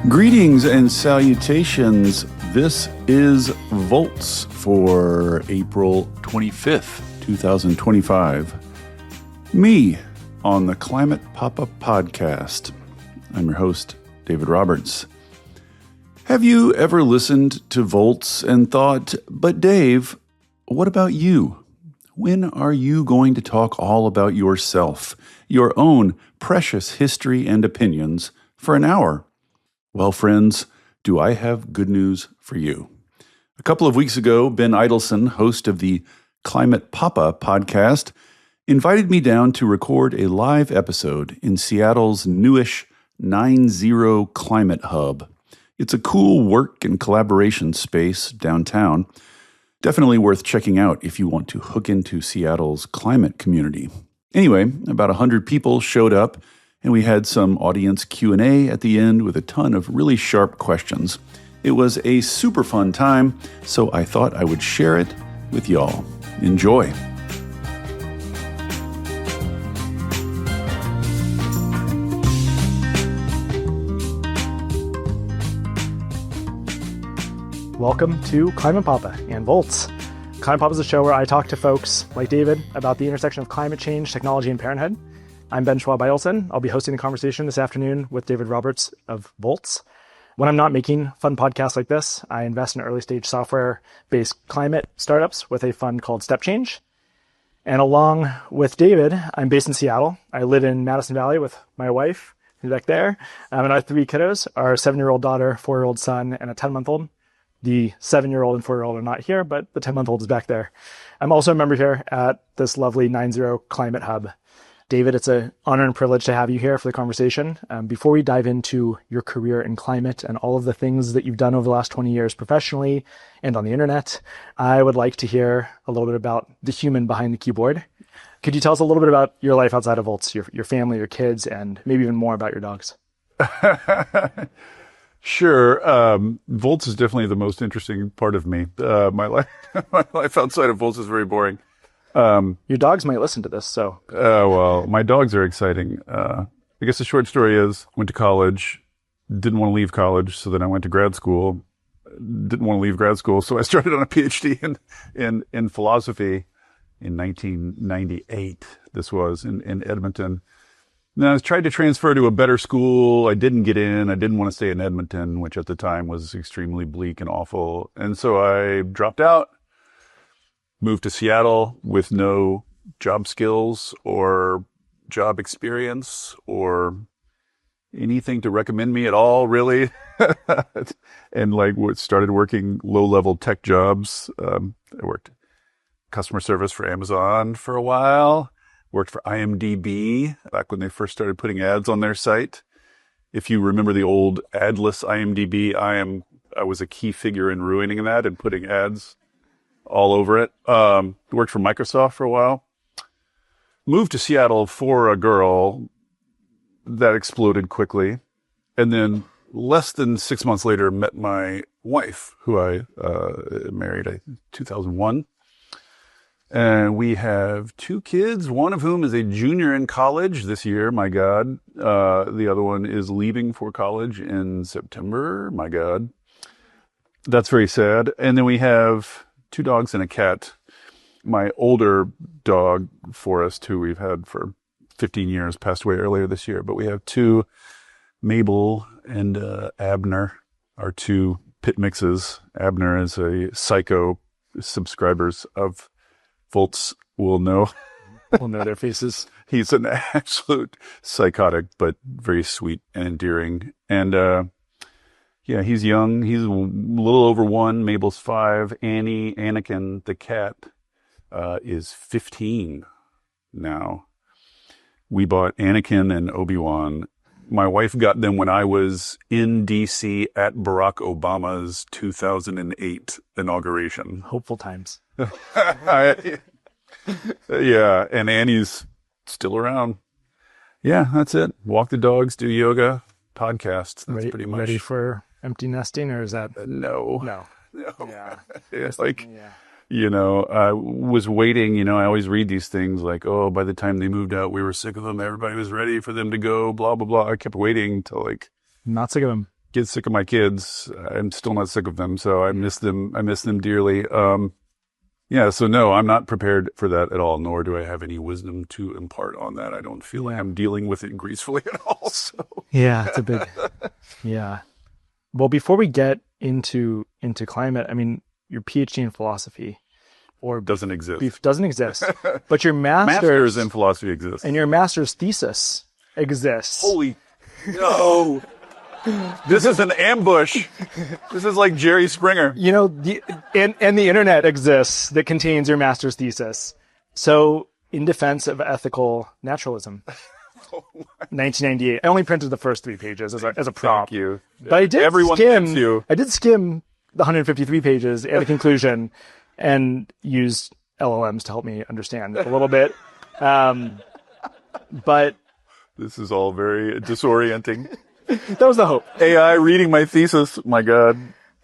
Greetings and salutations. This is Volts for April 25th, 2025. Me on the Climate Pop-Up Podcast. I'm your host, David Roberts. Have you ever listened to Volts and thought, but Dave, what about you? When are you going to talk all about yourself, your own precious history and opinions for an hour? Well, friends, do I have good news for you. A couple of weeks ago, Ben Eidelson, host of the Climate Papa podcast, invited me down to record a live episode in Seattle's newish 90 Climate Hub. It's a cool work and collaboration space downtown. Definitely worth checking out if you want to hook into Seattle's climate community. Anyway, about 100 people showed up, and we had some audience Q&A at the end with a ton of really sharp questions. It was a super fun time, so I thought I would share it with y'all. Enjoy. Welcome to Climate Papa and Volts. Climate Papa is a show where I talk to folks like David about the intersection of climate change, technology, and parenthood. I'm Ben Eidelson. I'll be hosting the conversation this afternoon with David Roberts of Volts. When I'm not making fun podcasts like this, I invest in early-stage software-based climate startups with a fund called Step Change. And along with David, I'm based in Seattle. I live in Madison Valley with my wife, who's back there, and our 3 kiddos, our 7-year-old daughter, 4-year-old son, and a 10-month-old. The 7-year-old and 4-year-old are not here, but the 10-month-old is back there. I'm also a member here at this lovely 90 Climate Hub. David, it's an honor and privilege to have you here for the conversation. Before we dive into your career in climate and all of the things that you've done over the last 20 years professionally and on the internet, I would like to hear a little bit about the human behind the keyboard. Could you tell us a little bit about your life outside of Volts, your family, your kids, and maybe even more about your dogs? Sure. Volts is definitely the most interesting part of me. My life outside of Volts is very boring. Your dogs might listen to this, so. Well, my dogs are exciting. I guess the short story is, went to college, didn't want to leave college, so then I went to grad school, didn't want to leave grad school, so I started on a PhD in philosophy in 1998. This was in Edmonton. Then I tried to transfer to a better school. I didn't get in. I didn't want to stay in Edmonton, which at the time was extremely bleak and awful. And so I dropped out. Moved to Seattle with no job skills or job experience or anything to recommend me at all, really. And started working low-level tech jobs. I worked customer service for Amazon for a while. Worked for IMDb back when they first started putting ads on their site. If you remember the old adless IMDb, I was a key figure in ruining that and putting ads all over it. Worked for Microsoft for a while. Moved to Seattle for a girl that exploded quickly. And then less than 6 months later, met my wife, who I married in 2001. And we have 2 kids, one of whom is a junior in college this year, my God. The other one is leaving for college in September, my God. That's very sad. And then we have 2 dogs and a cat. My older dog, Forrest, who we've had for 15 years, passed away earlier this year. But we have 2, Mabel and Abner, our 2 pit mixes. Abner is a psycho. Subscribers of Volts will know. We'll know their faces. He's an absolute psychotic, but very sweet and endearing. And yeah, he's young. He's a little over 1. Mabel's 5. Anakin, the cat, is 15 now. We bought Anakin and Obi-Wan. My wife got them when I was in D.C. at Barack Obama's 2008 inauguration. Hopeful times. Yeah, and Annie's still around. Yeah, that's it. Walk the dogs, do yoga, podcasts. That's pretty much. Ready for empty nesting, or is that? No. Yeah. It's like, I was waiting, I always read these things like, oh, by the time they moved out, we were sick of them. Everybody was ready for them to go, blah, blah, blah. I kept waiting till Not sick of them. get sick of my kids. I'm still not sick of them, so I miss them. I miss them dearly. Yeah, so no, I'm not prepared for that at all, nor do I have any wisdom to impart on that. I don't feel like I'm dealing with it gracefully at all. So Yeah, it's a big, yeah. Well, before we get into climate, I mean, your PhD in philosophy or doesn't exist. Doesn't exist, but your master's in philosophy exists. And your master's thesis exists. Holy, no. This is an ambush. This is like Jerry Springer. You know, and the internet exists that contains your master's thesis. So, in defense of ethical naturalism, 1998. I only printed the first 3 pages as a prop. Thank you. But I did Everyone thanks you. I did skim the 153 pages and the conclusion, and used LLMs to help me understand a little bit. But this is all very disorienting. That was the hope. AI reading my thesis. My God.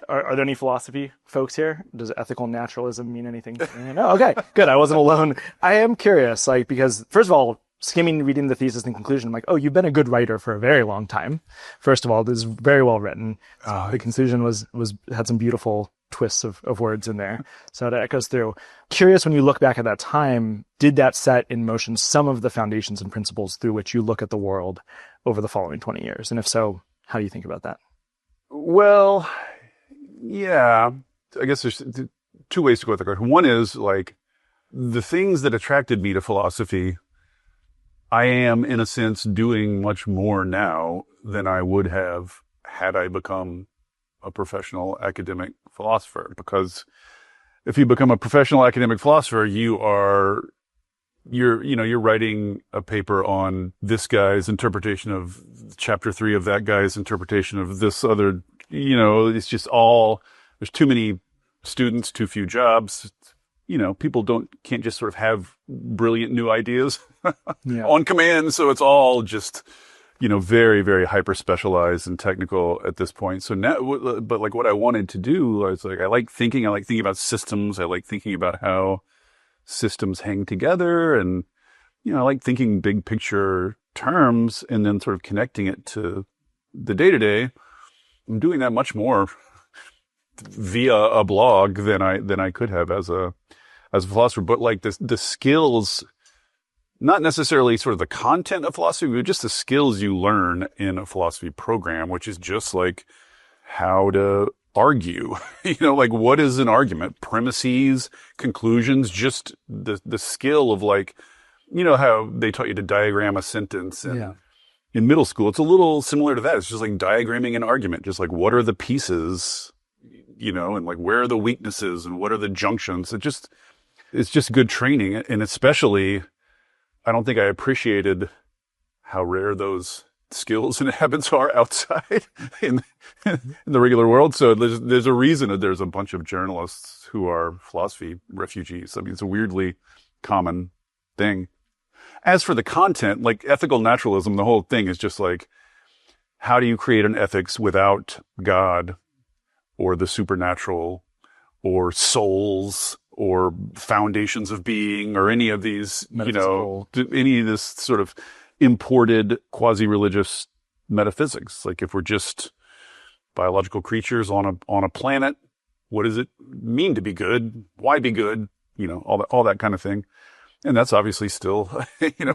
Are there any philosophy folks here? Does ethical naturalism mean anything? No. Okay, good. I wasn't alone. I am curious, because first of all, skimming, reading the thesis and conclusion, I'm like, oh, you've been a good writer for a very long time. First of all, this is very well written. The conclusion had some beautiful twists of words in there. So that echoes through. Curious, when you look back at that time, did that set in motion some of the foundations and principles through which you look at the world over the following 20 years? And if so, how do you think about that? Well, yeah, I guess there's 2 ways to go with the question. One is the things that attracted me to philosophy, I am in a sense doing much more now than I would have had I become a professional academic philosopher. Because if you become a professional academic philosopher, you're writing a paper on this guy's interpretation of chapter 3 of that guy's interpretation of this other, it's just all, there's too many students, too few jobs. People can't just sort of have brilliant new ideas on command. So it's all just, very, very hyper specialized and technical at this point. So now, but what I wanted to do was I like thinking about systems. I like thinking about how systems hang together, and I like thinking big picture terms and then sort of connecting it to the day to day. I'm doing that much more via a blog than I could have as a philosopher. But the skills, not necessarily sort of the content of philosophy, but just the skills you learn in a philosophy program, which is just how to argue, what is an argument, premises, conclusions, just the skill of how they taught you to diagram a sentence in middle school. It's a little similar to that. It's just diagramming an argument, just what are the pieces, and where are the weaknesses and what are the junctions. It's just good training. And especially, I don't think I appreciated how rare those skills and habits are outside in the regular world. So there's a reason that there's a bunch of journalists who are philosophy refugees. I mean, it's a weirdly common thing. As for the content, ethical naturalism, the whole thing is just how do you create an ethics without God or the supernatural or souls or foundations of being or any of these, any of this sort of imported quasi-religious metaphysics. If we're just biological creatures on a planet, what does it mean to be good? Why be good? All that kind of thing. And that's obviously still,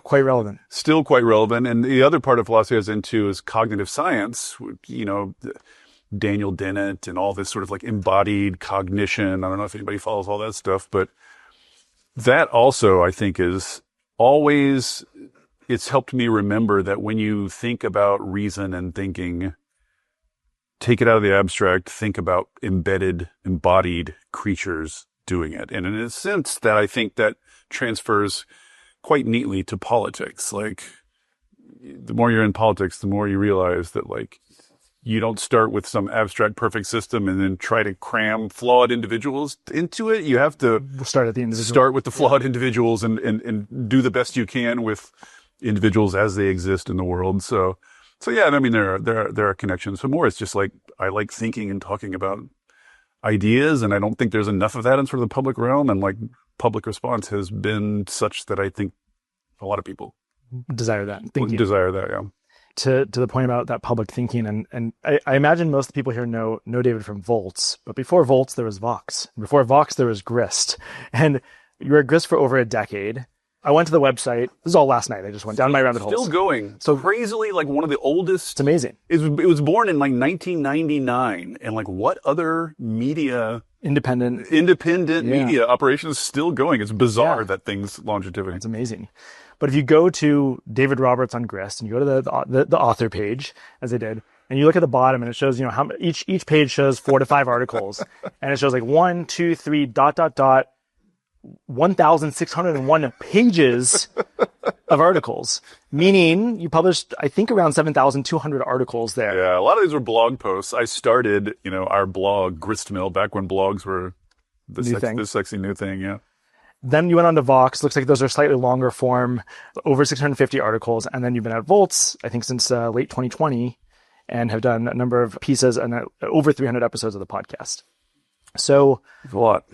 quite relevant. Still quite relevant. And the other part of philosophy I was into is cognitive science, Daniel Dennett and all this sort of embodied cognition. I don't know if anybody follows all that stuff, but that also I think is always, it's helped me remember that when you think about reason and thinking, take it out of the abstract, think about embodied creatures doing it. And in a sense that I think that transfers quite neatly to politics. The more you're in politics, the more you realize that you don't start with some abstract perfect system and then try to cram flawed individuals into it. You have to start at the individual. Start with the flawed individuals and do the best you can with individuals as they exist in the world. So yeah, I mean, there are connections. So more, it's just I like thinking and talking about ideas, and I don't think there's enough of that in sort of the public realm. And public response has been such that I think a lot of people desire that. Desire that, yeah. to the point about that public thinking, and I imagine most of the people here know David from Volts, but before Volts there was Vox. Before Vox there was Grist, and you were at Grist for over a decade. I went to the website. This is all last night. I just went down my rabbit holes. Still going. So crazily, like one of the oldest. It's amazing. It was born in like 1999, and like what other media independent media operation is still going? It's bizarre that thing's longevity. It's amazing. But if you go to David Roberts on Grist and you go to the author page, as I did, and you look at the bottom and it shows, how each page shows 4 to 5 articles, and it shows like 1, 2, 3, ... 1,601 pages of articles, meaning you published, I think, around 7,200 articles there. Yeah, a lot of these were blog posts. I started, our blog, Gristmill, back when blogs were the sexy new thing, yeah. Then you went on to Vox. Looks like those are slightly longer form, over 650 articles. And then you've been at Volts, I think, since late 2020, and have done a number of pieces and over 300 episodes of the podcast. So it's a lot.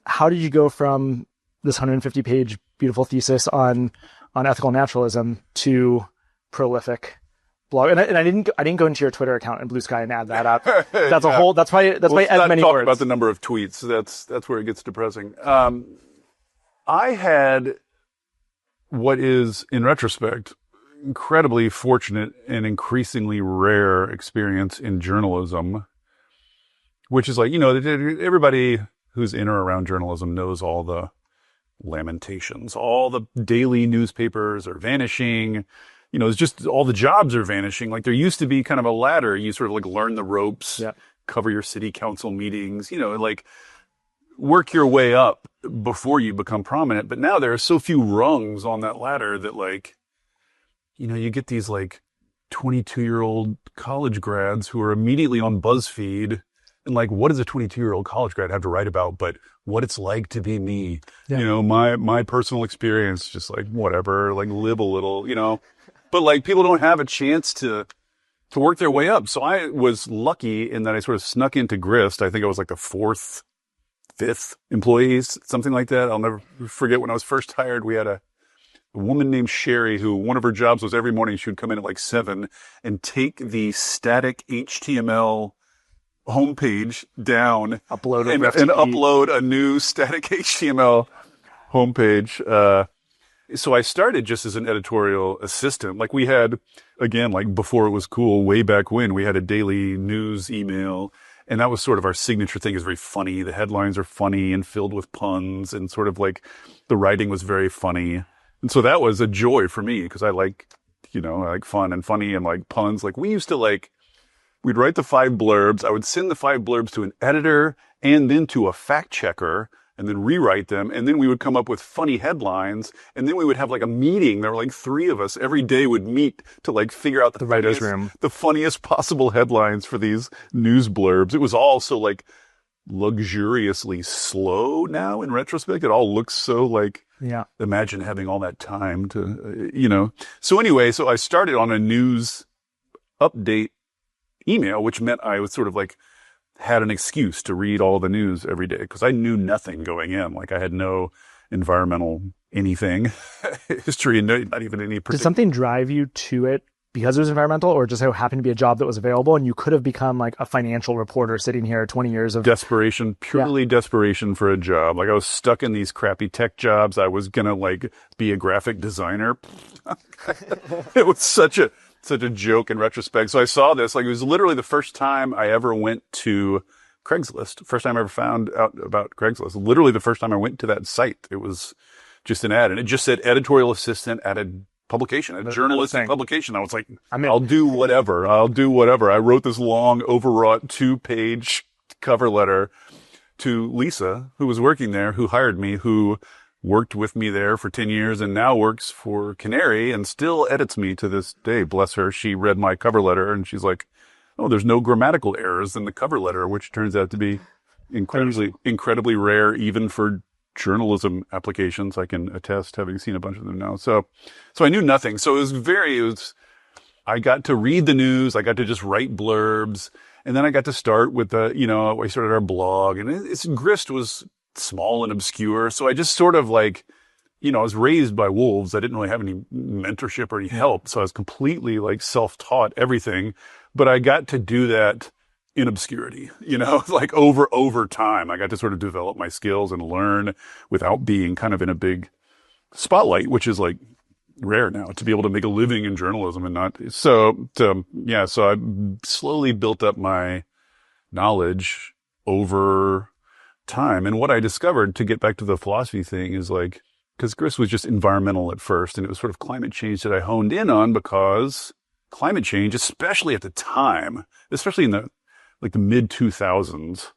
How did you go from this 150-page beautiful thesis on ethical naturalism to prolific blog? And I didn't go into your Twitter account in Blue Sky and add that up. That's a whole. That's why as many talk words. About the number of tweets. That's where it gets depressing. I had what is, in retrospect, incredibly fortunate and increasingly rare experience in journalism, which is like everybody who's in or around journalism knows all the lamentations. All the daily newspapers are vanishing. It's just all the jobs are vanishing. Like there used to be kind of a ladder. You sort of like learn the ropes, cover your city council meetings, like work your way up before you become prominent. But now there are so few rungs on that ladder that like, you get these like 22-year-old college grads who are immediately on BuzzFeed. And like, what does a 22-year-old college grad have to write about but what it's like to be me? Yeah. My personal experience, just like whatever, like live a little, But like people don't have a chance to work their way up. So I was lucky in that I sort of snuck into Grist. I think I was like the 4th, 5th employees, something like that. I'll never forget when I was first hired, we had a woman named Sherry who one of her jobs was every morning she would come in at like 7 and take the static HTML homepage down, and upload a new static HTML homepage. So I started just as an editorial assistant. Like we had, again, like before it was cool, way back when, we had a daily news email, and that was sort of our signature thing. Is very funny. The headlines are funny and filled with puns, and sort of like the writing was very funny. And so that was a joy for me because I like fun and funny and like puns. Like we used to we'd write the 5 blurbs. I would send the 5 blurbs to an editor and then to a fact checker and then rewrite them. And then we would come up with funny headlines. And then we would have like a meeting. There were like 3 of us every day would meet to like figure out the writer's room, the funniest possible headlines for these news blurbs. It was all so like luxuriously slow now in retrospect. It all looks so like, imagine having all that time to, So anyway, so I started on a news update email, which meant I was sort of like had an excuse to read all the news every day because I knew nothing going in. Like I had no environmental anything history and not even any particular. Did something drive you to it because it was environmental, or just so happened to be a job that was available and you could have become like a financial reporter sitting here 20 years of desperation, purely desperation for a job? Like I was stuck in these crappy tech jobs. I was going to like be a graphic designer. It was such a joke in retrospect. So I saw this, like it was literally the first time I ever went to Craigslist. First time I ever found out about Craigslist. Literally the first time I went to that site. It was just an ad and it just said editorial assistant at a publication, a journalistic publication. I was like, I'll do whatever. I wrote this long overwrought 2-page cover letter to Lisa, who was working there, who hired me, who worked with me there for 10 years and now works for Canary and still edits me to this day. Bless her. She read my cover letter and she's like, oh, there's no grammatical errors in the cover letter, which turns out to be incredibly rare, even for journalism applications. I can attest, having seen a bunch of them now. So I knew nothing. So I got to read the news. I got to just write blurbs. And then I got to start with I started our blog, and Grist was small and obscure. So I just sort of like, I was raised by wolves. I didn't really have any mentorship or any help. So I was completely like self-taught everything, but I got to do that in obscurity, like over time. I got to sort of develop my skills and learn without being kind of in a big spotlight, which is like rare now, to be able to make a living in journalism and not. So I slowly built up my knowledge over time. And what I discovered, to get back to the philosophy thing, is like, because Chris was just environmental at first, and it was sort of climate change that I honed in on, because climate change, especially at the time, especially in the mid 2000s,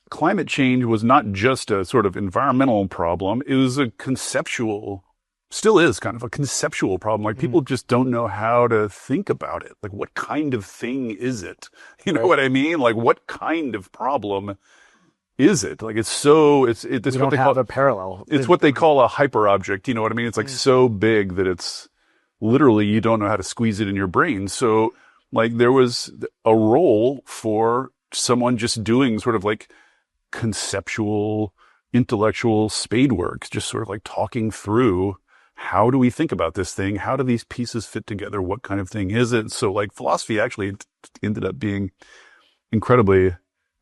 climate change was not just a sort of environmental problem. It was a conceptual, still is kind of a conceptual problem. Like, people just don't know how to think about it. Like, what kind of thing is it? You know what I mean? Like, what kind of problem is it? Like, it's what they call a parallel. It's what they call a hyper object. You know what I mean? It's like so big that it's literally, you don't know how to squeeze it in your brain. So like, there was a role for someone just doing sort of like conceptual, intellectual spade work, just sort of like talking through, how do we think about this thing? How do these pieces fit together? What kind of thing is it? So like, philosophy actually ended up being incredibly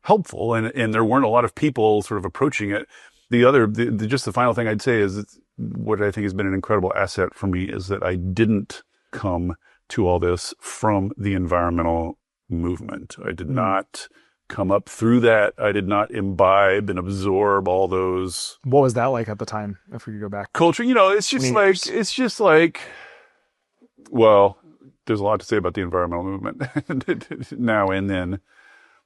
helpful, and there weren't a lot of people sort of approaching it. Just the final thing I'd say is, what I think has been an incredible asset for me is that I didn't come to all this from the environmental movement. I did not come up through that. I did not imbibe and absorb all those. What was that like at the time, if we could go back? Culture, it's just like, well, there's a lot to say about the environmental movement now and then.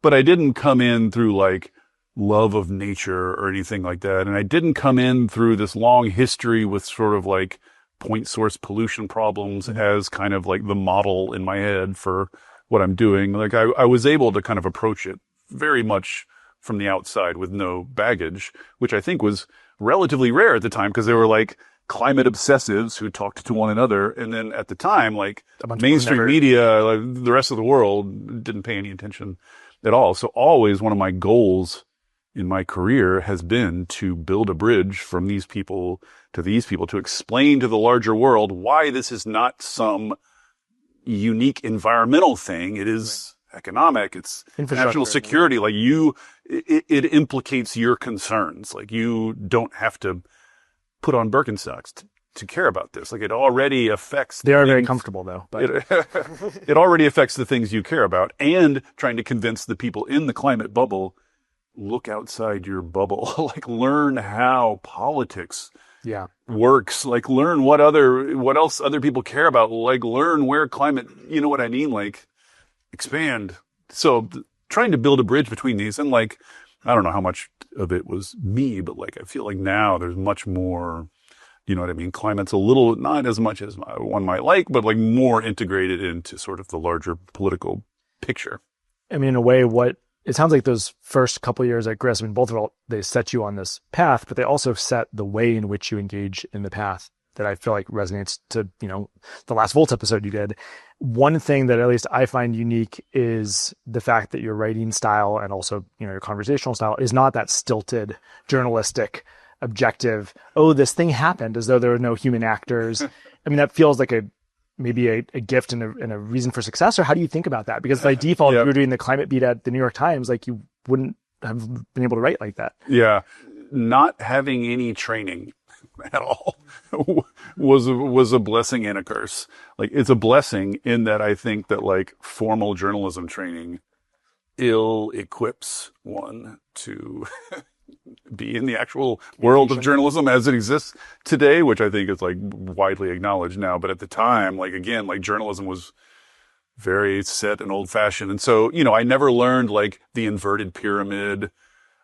But I didn't come in through like love of nature or anything like that. And I didn't come in through this long history with sort of like point source pollution problems as kind of like the model in my head for what I'm doing. Like, I was able to kind of approach it very much from the outside with no baggage, which I think was relatively rare at the time, because there were like climate obsessives who talked to one another. And then at the time, like mainstream media, like the rest of the world, didn't pay any attention at all. So always one of my goals in my career has been to build a bridge from these people, to explain to the larger world why this is not some unique environmental thing. It is economic. It's national security. Like, it implicates your concerns. Like, you don't have to put on Birkenstocks to care about this. Like, it already affects. They are very comfortable though, but it already affects the things you care about, and trying to convince the people in the climate bubble, look outside your bubble. Like, learn how politics works. Like, learn what else other people care about. Like, learn where climate, you know what I mean? Like, expand. So trying to build a bridge between these, and like, I don't know how much of it was me, but like, I feel like now there's much more. You know what I mean? Climate's a little, not as much as one might like, but like more integrated into sort of the larger political picture. I mean, in a way, it sounds like those first couple of years at Grist, I mean, both of them, they set you on this path, but they also set the way in which you engage in the path that I feel like resonates to, the last Volts episode you did. One thing that at least I find unique is the fact that your writing style, and also, your conversational style, is not that stilted, journalistic, objective, this thing happened, as though there were no human actors. I mean, that feels like maybe a gift and a reason for success. Or how do you think about that? Because by default, if you were doing the climate beat at the New York Times, like, you wouldn't have been able to write like that. Yeah. Not having any training at all was a blessing and a curse. Like, it's a blessing in that I think that like formal journalism training ill equips one to be in the actual world of journalism as it exists today, which I think is like widely acknowledged now. But at the time, like, again, like, journalism was very set and old fashioned. And so, I never learned like the inverted pyramid.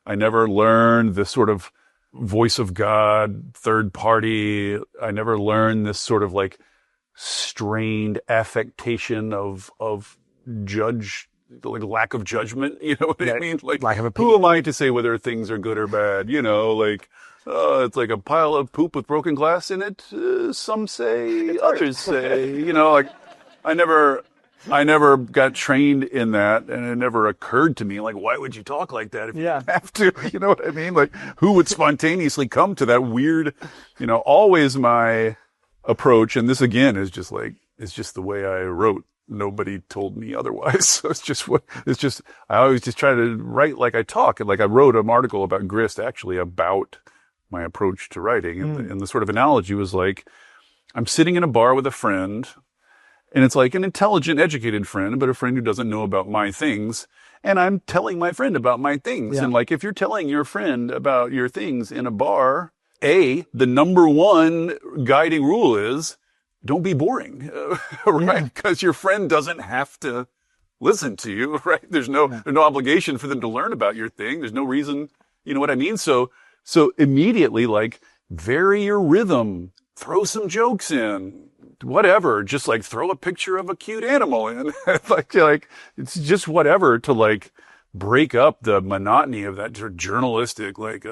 I never learned this sort of voice of God, third party. I never learned this sort of like strained affectation of judge, like lack of judgment. You know what I mean? Like, lack of who am I to say whether things are good or bad? Like, it's like a pile of poop with broken glass in it. Some say, others say, like, I never I never got trained in that, and it never occurred to me, like, why would you talk like that if you didn't have to? You know what I mean? Like, who would spontaneously come to that weird, always my approach, and this again is just the way I wrote. Nobody told me otherwise. So I always just try to write like I talk. And like I wrote an article about Grist actually about my approach to writing. And the sort of analogy was like, I'm sitting in a bar with a friend, and it's like an intelligent, educated friend, but a friend who doesn't know about my things. And I'm telling my friend about my things. Yeah. And like, if you're telling your friend about your things in a bar, the number one guiding rule is don't be boring, right? Because your friend doesn't have to listen to you, right? There's no obligation for them to learn about your thing. There's no reason, you know what I mean? So immediately, like, vary your rhythm, throw some jokes in, whatever, just like throw a picture of a cute animal in. like it's just whatever to like break up the monotony of that sort of journalistic, like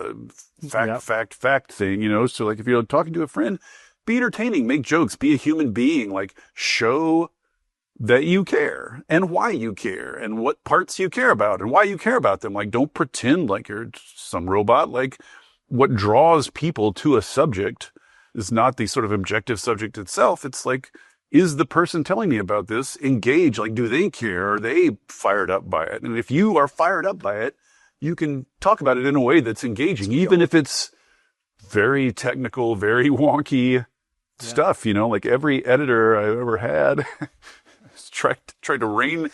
fact thing, So like if you're talking to a friend, be entertaining, make jokes, be a human being, like show that you care and why you care and what parts you care about and why you care about them. Like, don't pretend like you're some robot. Like, what draws people to a subject is not the sort of objective subject itself. It's like, is the person telling me about this engaged? Like, do they care? Are they fired up by it? And if you are fired up by it, you can talk about it in a way that's engaging, even if it's very technical, very wonky stuff, like every editor I've ever had tried to rein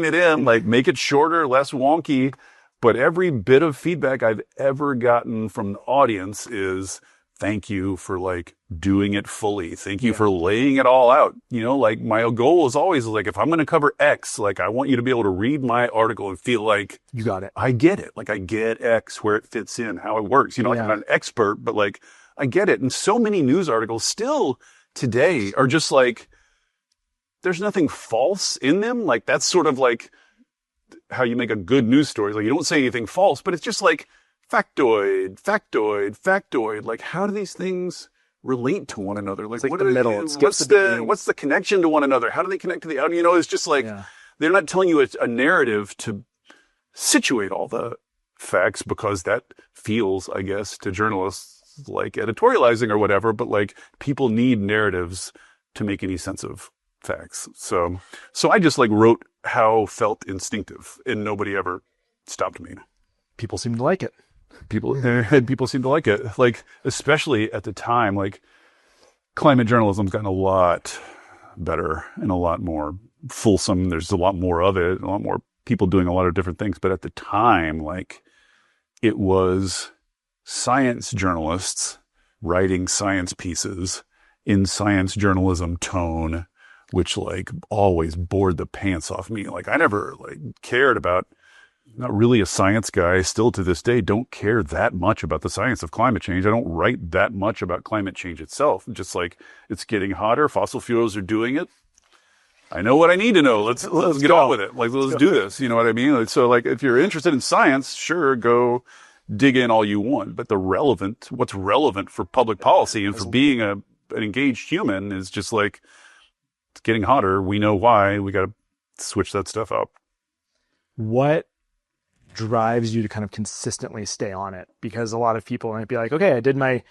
it in, like make it shorter, less wonky. But every bit of feedback I've ever gotten from the audience is thank you for like doing it fully. Thank you for laying it all out. Like my goal is always like, if I'm going to cover X, like I want you to be able to read my article and feel like you got it. I get it. Like I get X, where it fits in, how it works. Like I'm not an expert, but like I get it. And so many news articles still today are just like, there's nothing false in them. Like that's sort of like how you make a good news story. Like you don't say anything false, but it's just like factoid. Like how do these things relate to one another? Like, what the middle? What's the connection to one another? How do they connect to the audio? It's just like, they're not telling you a narrative to situate all the facts, because that feels, I guess, to journalists like editorializing or whatever, but like people need narratives to make any sense of facts. So I just like wrote how felt instinctive, and nobody ever stopped me. People seem to like it. People seem to like it. Like, especially at the time, like climate journalism's gotten a lot better and a lot more fulsome. There's a lot more of it, a lot more people doing a lot of different things. But at the time, like, it was science journalists writing science pieces in science journalism tone, which like always bored the pants off me. Like I never like cared about, not really a science guy, still to this day, don't care that much about the science of climate change. I don't write that much about climate change itself. Just like, it's getting hotter, fossil fuels are doing it. I know what I need to know. Let's get on with it. Like, let's do this. You know what I mean? So like, if you're interested in science, sure, go dig in all you want. But what's relevant for public policy and for being an engaged human is just like, it's getting hotter. We know why. We got to switch that stuff up. What drives you to kind of consistently stay on it? Because a lot of people might be like, okay, I did my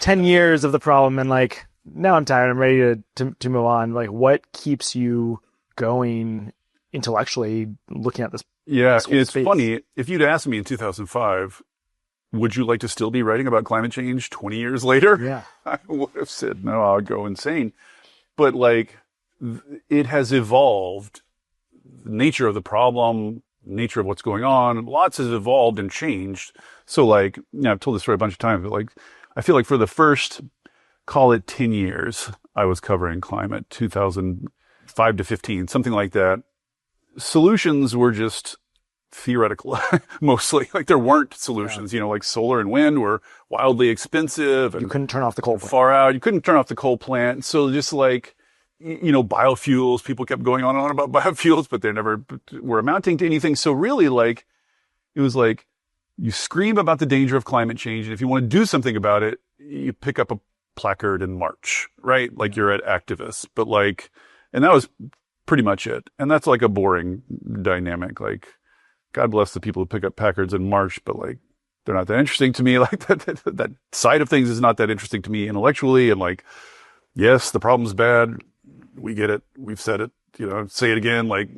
10 years of the problem and like, now I'm tired. I'm ready to move on. Like, what keeps you going intellectually looking at this? Yeah, it's funny. If you'd asked me in 2005, would you like to still be writing about climate change 20 years later? Yeah. I would have said, no, I'll go insane. But like, it has evolved. The nature of the problem, nature of what's going on, lots has evolved and changed. So like, I've told this story a bunch of times, but like, I feel like for the first, call it 10 years, I was covering climate, 2005 to 15, something like that. Solutions were just theoretical, mostly. Like there weren't solutions, like solar and wind were wildly expensive. And you couldn't turn off the coal plant. Far out. You couldn't turn off the coal plant. So just like, biofuels, people kept going on and on about biofuels, but they never were amounting to anything. So really like, it was like, you scream about the danger of climate change. And if you want to do something about it, you pick up a placard and march, right? Like you're at activists, but like, and that was pretty much it. And that's like a boring dynamic. Like, God bless the people who pick up Packards in March, but like, they're not that interesting to me. Like that side of things is not that interesting to me intellectually. And like, yes, the problem's bad. We get it. We've said it, say it again. Like,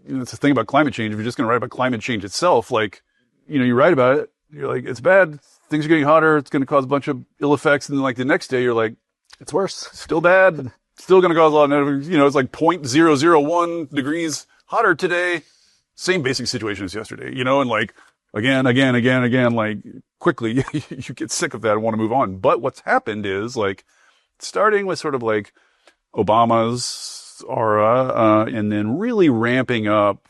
it's the thing about climate change. If you're just going to write about climate change itself, like, you write about it. You're like, it's bad. Things are getting hotter. It's going to cause a bunch of ill effects. And then like the next day, you're like, it's worse. Still bad. Still going to cause a lot of, it's like 0.001 degrees hotter today. Same basic situation as yesterday, and like again, like quickly you get sick of that and want to move on. But what's happened is like starting with sort of like Obama's aura, and then really ramping up,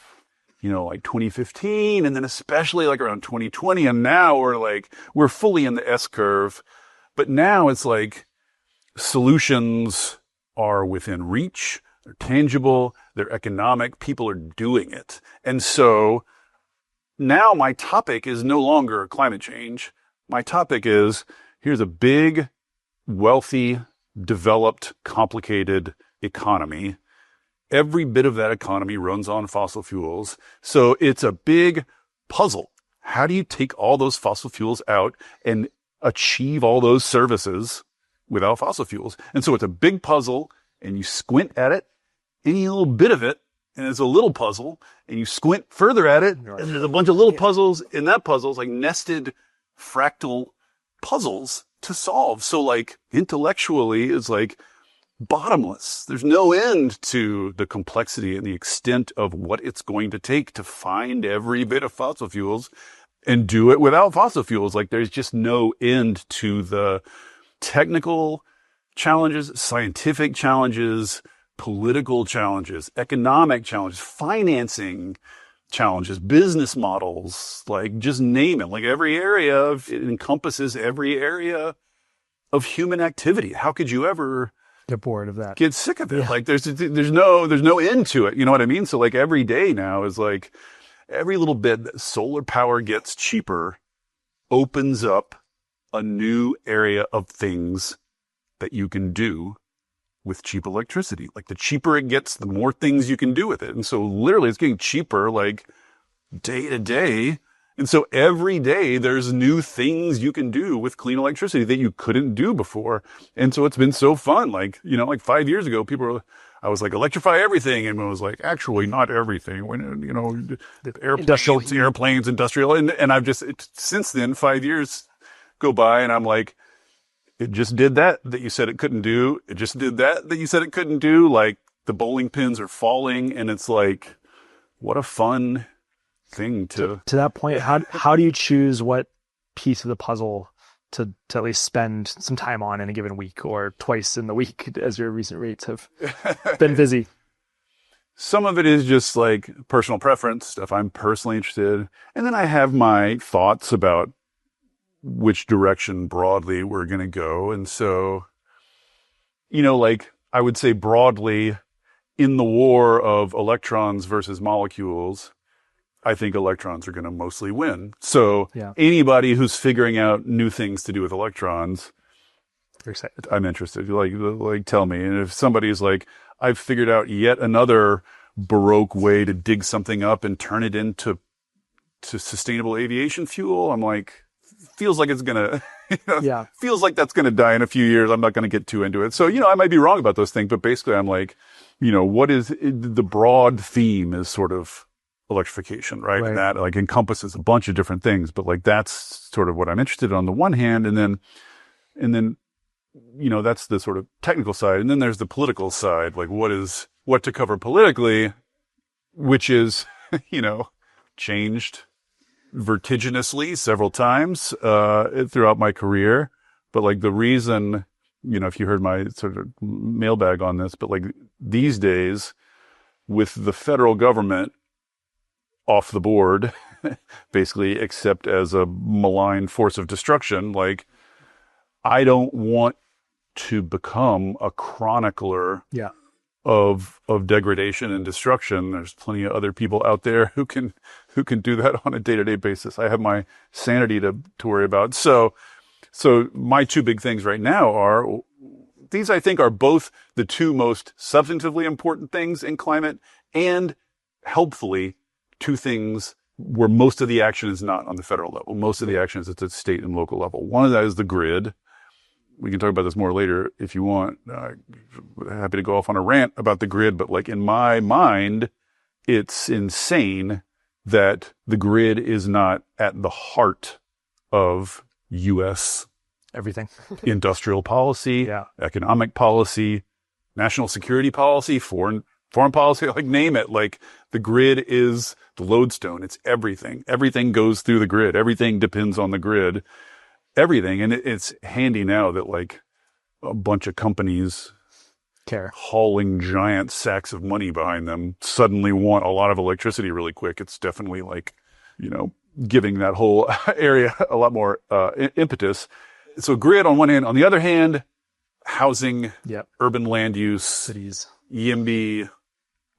like 2015, and then especially like around 2020. And now we're fully in the S curve, but now it's like solutions are within reach. They're tangible. They're economic. People are doing it. And so now my topic is no longer climate change. My topic is, here's a big, wealthy, developed, complicated economy. Every bit of that economy runs on fossil fuels. So it's a big puzzle. How do you take all those fossil fuels out and achieve all those services without fossil fuels? And so it's a big puzzle, and you squint at it, any little bit of it, and it's a little puzzle, and you squint further at it, and there's a bunch of little puzzles in that puzzle. It's like nested fractal puzzles to solve. So like intellectually is like bottomless. There's no end to the complexity and the extent of what it's going to take to find every bit of fossil fuels and do it without fossil fuels. Like there's just no end to the technical challenges, scientific challenges, political challenges, economic challenges, financing challenges, business models, like just name it. Like it encompasses every area of human activity. How could you ever get bored of that? Get sick of it. Yeah. Like there's no end to it. You know what I mean? So like every day now is like every little bit that solar power gets cheaper opens up a new area of things that you can do with cheap electricity. Like the cheaper it gets, the more things you can do with it. And so literally it's getting cheaper like day to day. And so every day there's new things you can do with clean electricity that you couldn't do before. And so it's been so fun. Like, like 5 years ago, I was like, electrify everything. And I was like, actually not everything. When, airplanes, industrial. And I've just, since then, 5 years go by and I'm like, it just did that you said it couldn't do. It just did that you said it couldn't do. Like the bowling pins are falling and it's like, what a fun thing to that point. How do you choose what piece of the puzzle to at least spend some time on in a given week or twice in the week as your recent rates have been busy? Some of it is just like personal preference, stuff I'm personally interested in. And then I have my thoughts about which direction broadly we're going to go. And so, like I would say broadly in the war of electrons versus molecules, I think electrons are going to mostly win. So anybody who's figuring out new things to do with electrons, you're excited. I'm interested. Like tell me. And if somebody's like, I've figured out yet another Baroque way to dig something up and turn it into sustainable aviation fuel, I'm like, feels like it's going to, feels like that's going to die in a few years. I'm not going to get too into it. So, I might be wrong about those things, but basically I'm like, what is the broad theme is sort of electrification, right? And that like encompasses a bunch of different things, but like that's sort of what I'm interested in on the one hand. And then, that's the sort of technical side. And then there's the political side, like what to cover politically, which is, changed vertiginously several times throughout my career. But like the reason, if you heard my sort of mailbag on this, but like these days with the federal government off the board, basically, except as a malign force of destruction, like I don't want to become a chronicler of degradation and destruction. There's plenty of other people out there who can do that on a day-to-day basis. I have my sanity to worry about. So my two big things right now are these I think are both the two most substantively important things in climate, and helpfully two things where most of the action is not on the federal level. Most of the action is at the state and local level. One of that is the grid. We can talk about this more later if you want. Happy to go off on a rant about the grid, but like in my mind, it's insane that the grid is not at the heart of U.S. Everything. industrial policy, Yeah. economic policy, national security policy, foreign policy, like name it. Like the grid is the lodestone. It's everything. Everything goes through the grid. Everything depends on the grid. Everything. And it's handy now that like a bunch of companies Care. hauling giant sacks of money behind them suddenly want a lot of electricity really quick. It's definitely like, giving that whole area a lot more impetus. So grid on one hand. On the other hand, housing, Yep. urban land use, Cities. YIMBY,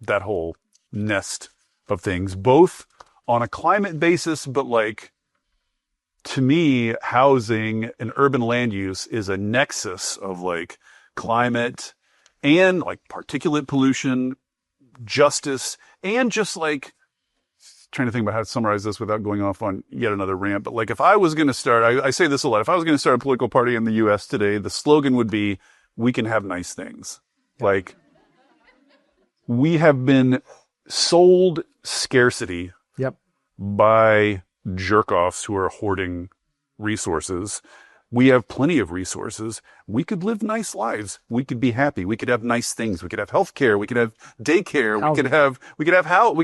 that whole nest of things, both on a climate basis, but like, to me, housing and urban land use is a nexus of like climate and like particulate pollution, justice, and just like, trying to think about how to summarize this without going off on yet another rant. But like, if I was going to start, I say this a lot, if I was going to start a political party in the U.S. today, the slogan would be, we can have nice things. Yeah. Like, we have been sold scarcity Yep. by jerk-offs who are hoarding resources. We have plenty of resources. We could live nice lives. We could be happy. We could have nice things. We could have healthcare. We could have daycare. Housing. We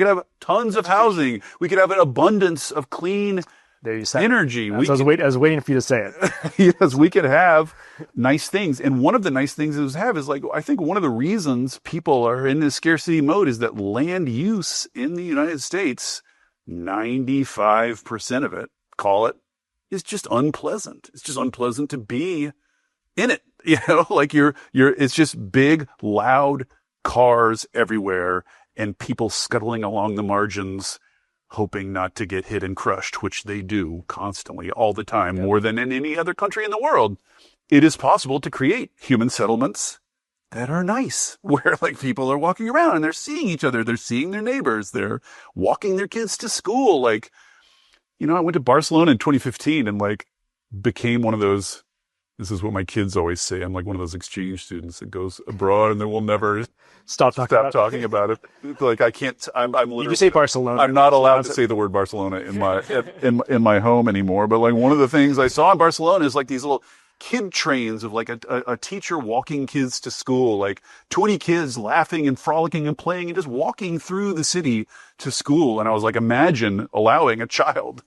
could have tons of housing. We could have an abundance of clean There you said energy. I was waiting for you to say it. Yes, we could have nice things. And one of the nice things that we have is like, I think one of the reasons people are in this scarcity mode is that land use in the United States, 95% of it, call it, is just unpleasant. It's just unpleasant to be in it. Like it's just big, loud cars everywhere and people scuttling along the margins, hoping not to get hit and crushed, which they do constantly, all the time, more than in any other country in the world. It is possible to create human settlements that are nice, where like people are walking around and they're seeing each other, they're seeing their neighbors, they're walking their kids to school. Like, I went to Barcelona in 2015 and like became one of those, this is what my kids always say, I'm like one of those exchange students that goes abroad and they will never Stop talking about it. Like I can't, I'm literally. You just say Barcelona. I'm not allowed to say the word Barcelona in my home anymore. But like one of the things I saw in Barcelona is like these little kid trains of like a teacher walking kids to school, like 20 kids laughing and frolicking and playing and just walking through the city to school. And I was like, imagine allowing a child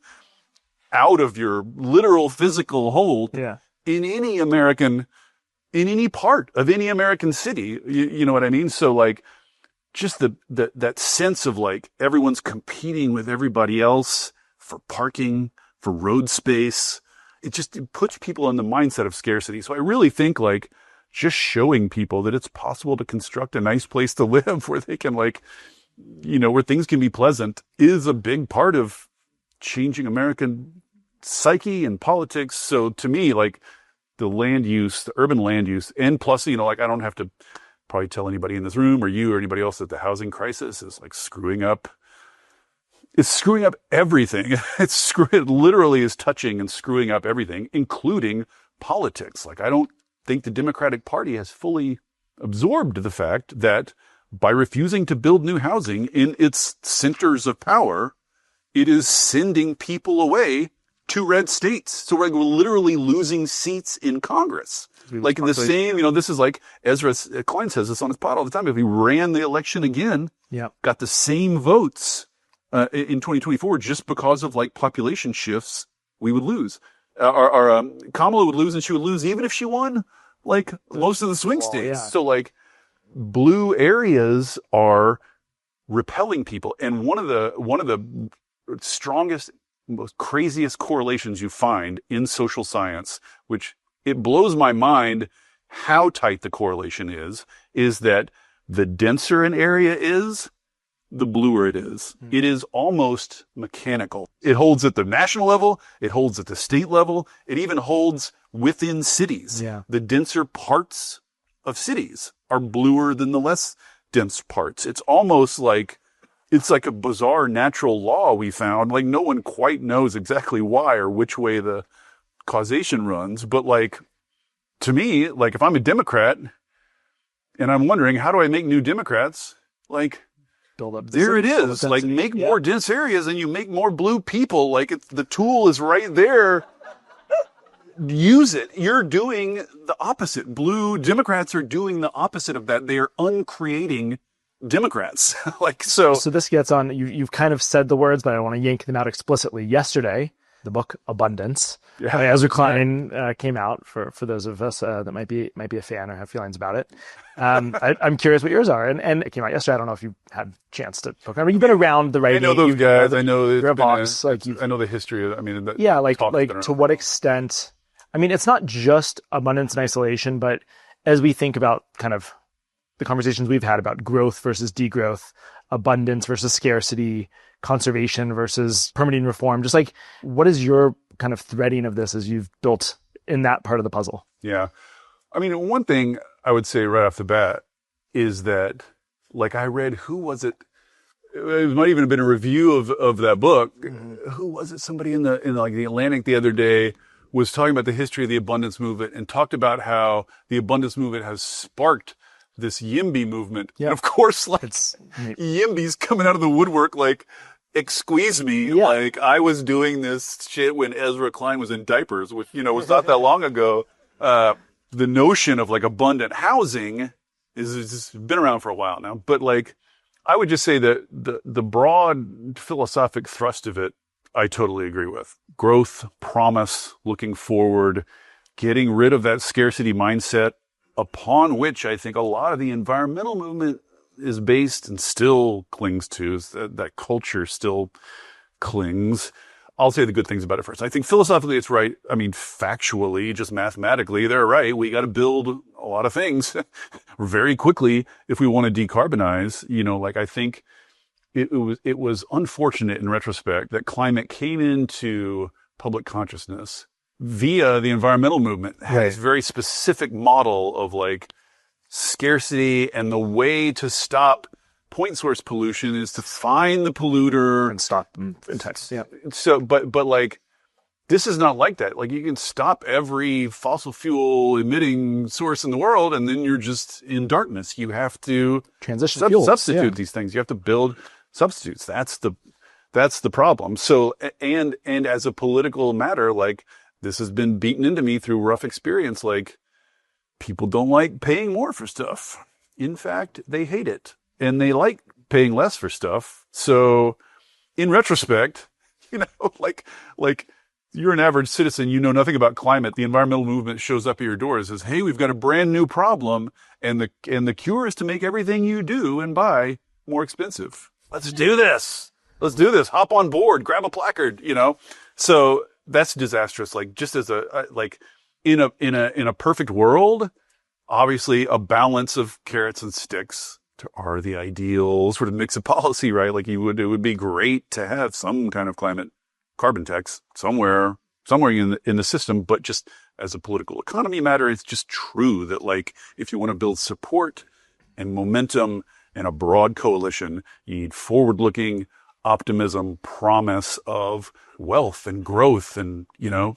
out of your literal physical hold in any part of any American city. You know what I mean? So like just that sense of like everyone's competing with everybody else for parking, for road space. It puts people in the mindset of scarcity. So I really think like just showing people that it's possible to construct a nice place to live where they can like, where things can be pleasant is a big part of changing American psyche and politics. So to me, like the land use, the urban land use, and plus, like I don't have to probably tell anybody in this room or you or anybody else that the housing crisis is like screwing up. It's screwing up everything. It literally is touching and screwing up everything, including politics. Like, I don't think the Democratic Party has fully absorbed the fact that by refusing to build new housing in its centers of power, it is sending people away to red states. So we're literally losing seats in Congress. Like in the same, this is like Ezra Klein says this on his pod all the time. If we ran the election again, got the same votes in 2024, just because of like population shifts, we would lose. Kamala would lose, and she would lose even if she won like most of the swing states. So like blue areas are repelling people. And one of the strongest, most craziest correlations you find in social science, which it blows my mind how tight the correlation is that the denser an area is, the bluer it is. It is almost mechanical. It holds at the national level. It holds at the state level. It even holds within cities. The denser parts of cities are bluer than the less dense parts. It's almost like it's like a bizarre natural law we found. Like no one quite knows exactly why or which way the causation runs. But like, to me, like if I'm a Democrat and I'm wondering, how do I make new Democrats? Like, Build up there it is. Like make more dense areas and you make more blue people. Like the tool is right there. Use it. You're doing the opposite. Blue Democrats are doing the opposite of that. They are uncreating Democrats. So this gets on, you've kind of said the words, but I want to yank them out explicitly. Yesterday, the book Abundance by Ezra Klein came out for those of us that might be a fan or have feelings about it. I'm curious what yours are. And it came out yesterday. I don't know if you had a chance to talk. I mean, you've been around the writing. I know those guys. I know you're a Vox. I know the history of it. To what extent? I mean, it's not just abundance in isolation, but as we think about kind of the conversations we've had about growth versus degrowth, abundance versus scarcity, conservation versus permitting reform, just like what is your kind of threading of this as you've built in that part of the puzzle? Yeah. I mean, one thing I would say right off the bat is that, like, I read, who was it? It might even have been a review of that book. Mm-hmm. Who was it? Somebody in like the Atlantic the other day was talking about the history of the abundance movement and talked about how the abundance movement has sparked this YIMBY movement. Yeah. And of course, like, YIMBY's coming out of the woodwork like, excuse me, like I was doing this shit when Ezra Klein was in diapers, which, was not that long ago. The notion of like abundant housing is been around for a while now, but like, I would just say that the broad philosophic thrust of it, I totally agree with. Growth, promise, looking forward, getting rid of that scarcity mindset upon which I think a lot of the environmental movement is based and still clings to. That culture still clings. I'll say the good things about it first. I think philosophically it's right. I mean, factually, just mathematically, they're right. We got to build a lot of things very quickly if we want to decarbonize. I think it was unfortunate in retrospect that climate came into public consciousness via the environmental movement. Had this very specific model of like scarcity, and the way to stop point source pollution is to find the polluter and stop them in Texas. Yeah. So, but like, this is not like that. Like, you can stop every fossil fuel emitting source in the world, and then you're just in darkness. You have to substitute these things. You have to build substitutes. That's the problem. So, and as a political matter, like, this has been beaten into me through rough experience. Like, people don't like paying more for stuff. In fact, they hate it. And they like paying less for stuff. So in retrospect, like you're an average citizen, you know nothing about climate. The environmental movement shows up at your door and says, hey, we've got a brand new problem. And the cure is to make everything you do and buy more expensive. Let's do this. Hop on board, grab a placard, So that's disastrous. Like, just as in a perfect world, obviously a balance of carrots and sticks are the ideal sort of mix of policy, right? Like, it would be great to have some kind of carbon tax somewhere in the system, but just as a political economy matter, it's just true that, like, if you want to build support and momentum and a broad coalition, you need forward-looking optimism, promise of wealth and growth and,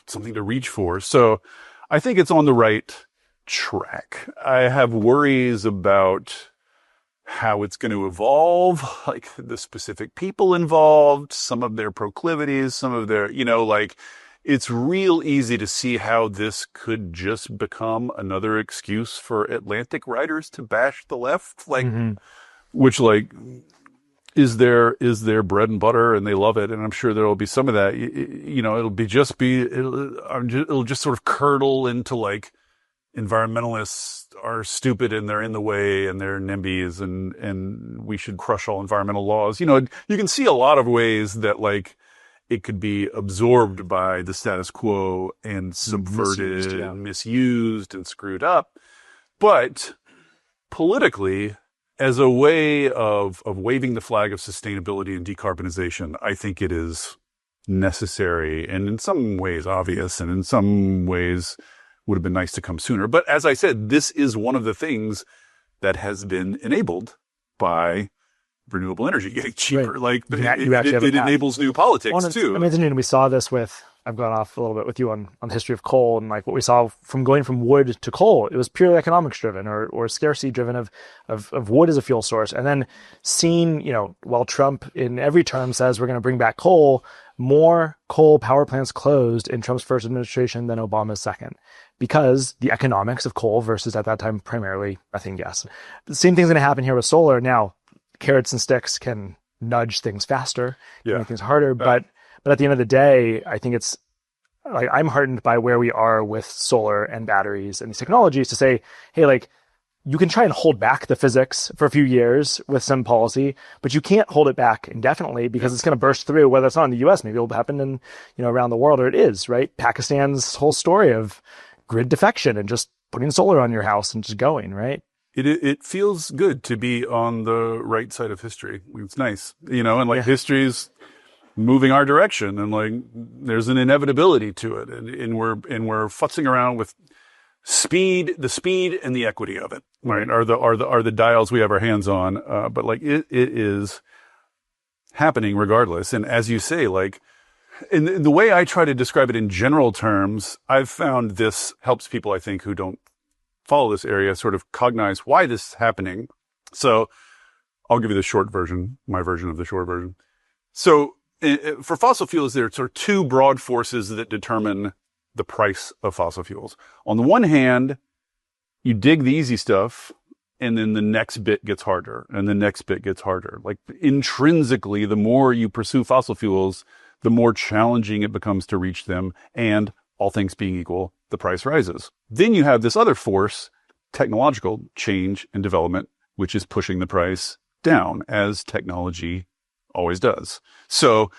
something to reach for. So I think it's on the right track. I have worries about how it's going to evolve, like the specific people involved, some of their proclivities, some of their, it's real easy to see how this could just become another excuse for Atlantic writers to bash the left, which, like, is their bread and butter, and they love it. And I'm sure there'll be some of that, it'll just sort of curdle into, like, environmentalists are stupid and they're in the way and they're NIMBYs and we should crush all environmental laws. You can see a lot of ways that, like, it could be absorbed by the status quo and subverted and misused and screwed up. But politically, as a way of waving the flag of sustainability and decarbonization, I think it is necessary and in some ways obvious and in some ways would have been nice to come sooner. But as I said, this is one of the things that has been enabled by renewable energy getting cheaper. Right. Like it enables new politics too. I mean, it's interesting. We saw this with, I've gone off a little bit with you on the history of coal, and like what we saw from going from wood to coal, it was purely economics driven or scarcity driven of wood as a fuel source. And then seeing, while Trump in every term says we're going to bring back coal, more coal power plants closed in Trump's first administration than Obama's second, because the economics of coal versus at that time primarily methane gas. The same thing's going to happen here with solar. Now, carrots and sticks can nudge things faster, make things harder, but at the end of the day, I think it's like I'm heartened by where we are with solar and batteries and these technologies to say, hey, like you can try and hold back the physics for a few years with some policy, but you can't hold it back indefinitely because it's going to burst through, whether it's not in the US, maybe it'll happen in, around the world, or it is, right? Pakistan's whole story of grid defection and just putting solar on your house and just going, right? It feels good to be on the right side of history. It's nice, and history's moving our direction, and like there's an inevitability to it, and we're futzing around with the speed and the equity of it, right? Are the dials we have our hands on, but like it is happening regardless. And as you say, like in the way I try to describe it in general terms, I've found this helps people, I think, who don't follow this area sort of cognize why this is happening. So I'll give you the short version, my version of the short version. So for fossil fuels, there are sort of two broad forces that determine the price of fossil fuels. On the one hand, you dig the easy stuff, and then the next bit gets harder, and the next bit gets harder. Like intrinsically, the more you pursue fossil fuels, the more challenging it becomes to reach them, and all things being equal, the price rises. Then you have this other force, technological change and development, which is pushing the price down, as technology always does. So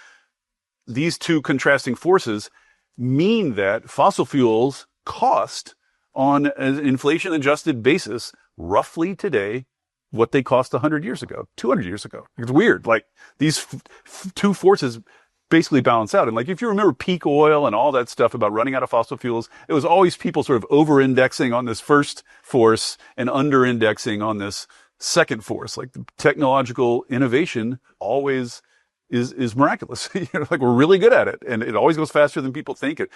these two contrasting forces mean that fossil fuels cost on an inflation-adjusted basis roughly today what they cost 100 years ago, 200 years ago. It's weird. Like these two forces basically balance out. And like if you remember peak oil and all that stuff about running out of fossil fuels, it was always people sort of over-indexing on this first force and under-indexing on this second force. Like the technological innovation always is miraculous. Like we're really good at it, and it always goes faster than people think. It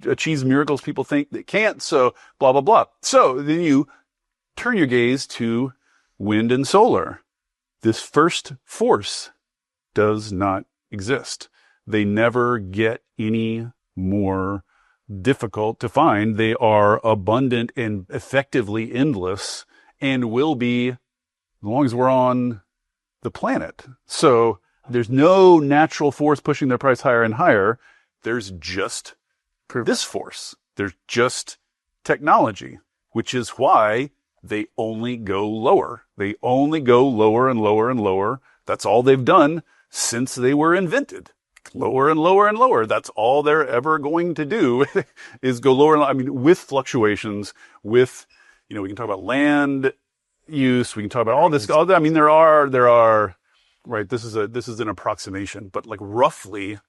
achieves miracles people think they can't. So blah blah blah. So then you turn your gaze to wind and solar. This first force does not exist. They never get any more difficult to find. They are abundant and effectively endless, and will be as long as we're on the planet. So there's no natural force pushing their price higher and higher. There's just this force. There's just technology, which is why they only go lower. They only go lower and lower and lower. That's all they've done since they were invented. Lower and lower and lower. That's all they're ever going to do is go lower. I mean, with fluctuations, with, we can talk about land use. We can talk about all this. I mean, there are, right. This is an approximation, but like roughly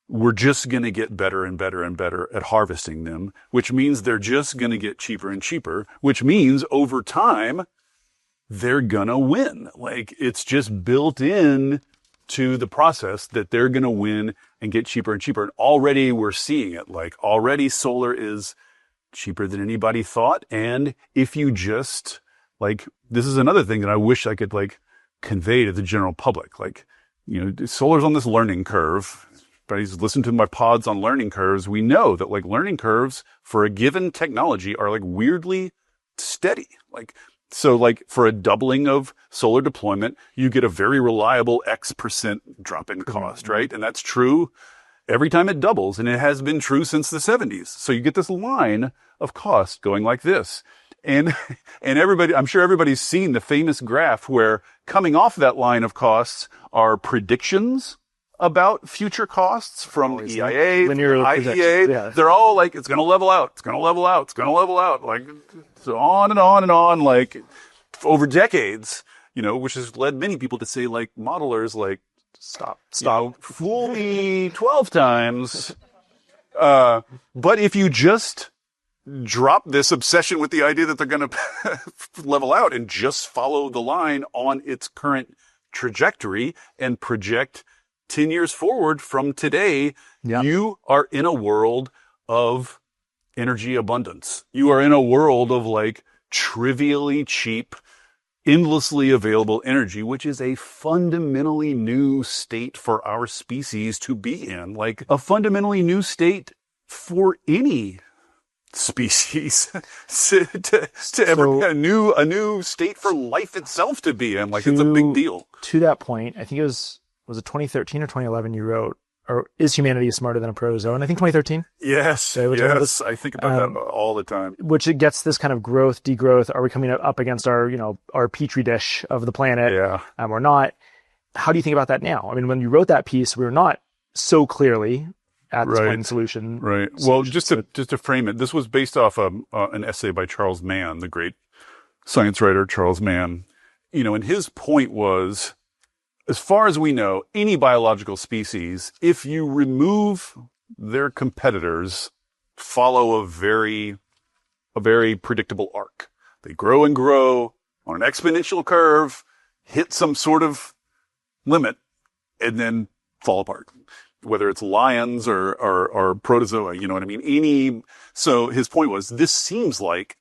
we're just going to get better and better and better at harvesting them, which means they're just going to get cheaper and cheaper, which means over time they're going to win. Like it's just built in to the process that they're going to win and get cheaper and cheaper. And already we're seeing it. Like already solar is cheaper than anybody thought. And if you just this is another thing that I wish I could convey to the general public. Like, solar's on this learning curve. But he's listened to my pods on learning curves. We know that learning curves for a given technology are weirdly steady. So for a doubling of solar deployment, you get a very reliable X% drop in cost, right? And that's true every time it doubles. And it has been true since the 70s. So you get this line of cost going like this. And everybody, I'm sure everybody's seen the famous graph where coming off that line of costs are predictions about future costs from EIA, IEA. Yeah. They're all it's going to level out. It's going to level out. It's going to level out. So on and on and on, over decades, which has led many people to say, modelers, stop, fool me 12 times. But if you just drop this obsession with the idea that they're going to level out and just follow the line on its current trajectory and project 10 years forward from today. Yeah. You are in a world of energy abundance. You are in a world of like trivially cheap, endlessly available energy, which is a fundamentally new state for our species to be in, like a fundamentally new state for any species to ever be a new state for life itself to be in. Like it's a big deal. To that point, I think was it 2013 or 2011 you wrote, or is humanity smarter than a protozoa? And I think 2013. Yes, So yes. I think about that all the time. Which it gets this kind of growth, degrowth. Are we coming up against our, our petri dish of the planet? Yeah. Or not? How do you think about that now? I mean, when you wrote that piece, we were not so clearly at this point in solution. Right. Well, just to frame it, this was based off an essay by Charles Mann, the great science writer Charles Mann. And his point was, as far as we know, any biological species, if you remove their competitors, follow a very predictable arc. They grow and grow on an exponential curve, hit some sort of limit, and then fall apart. Whether it's lions or protozoa, you know what I mean? So his point was, this seems like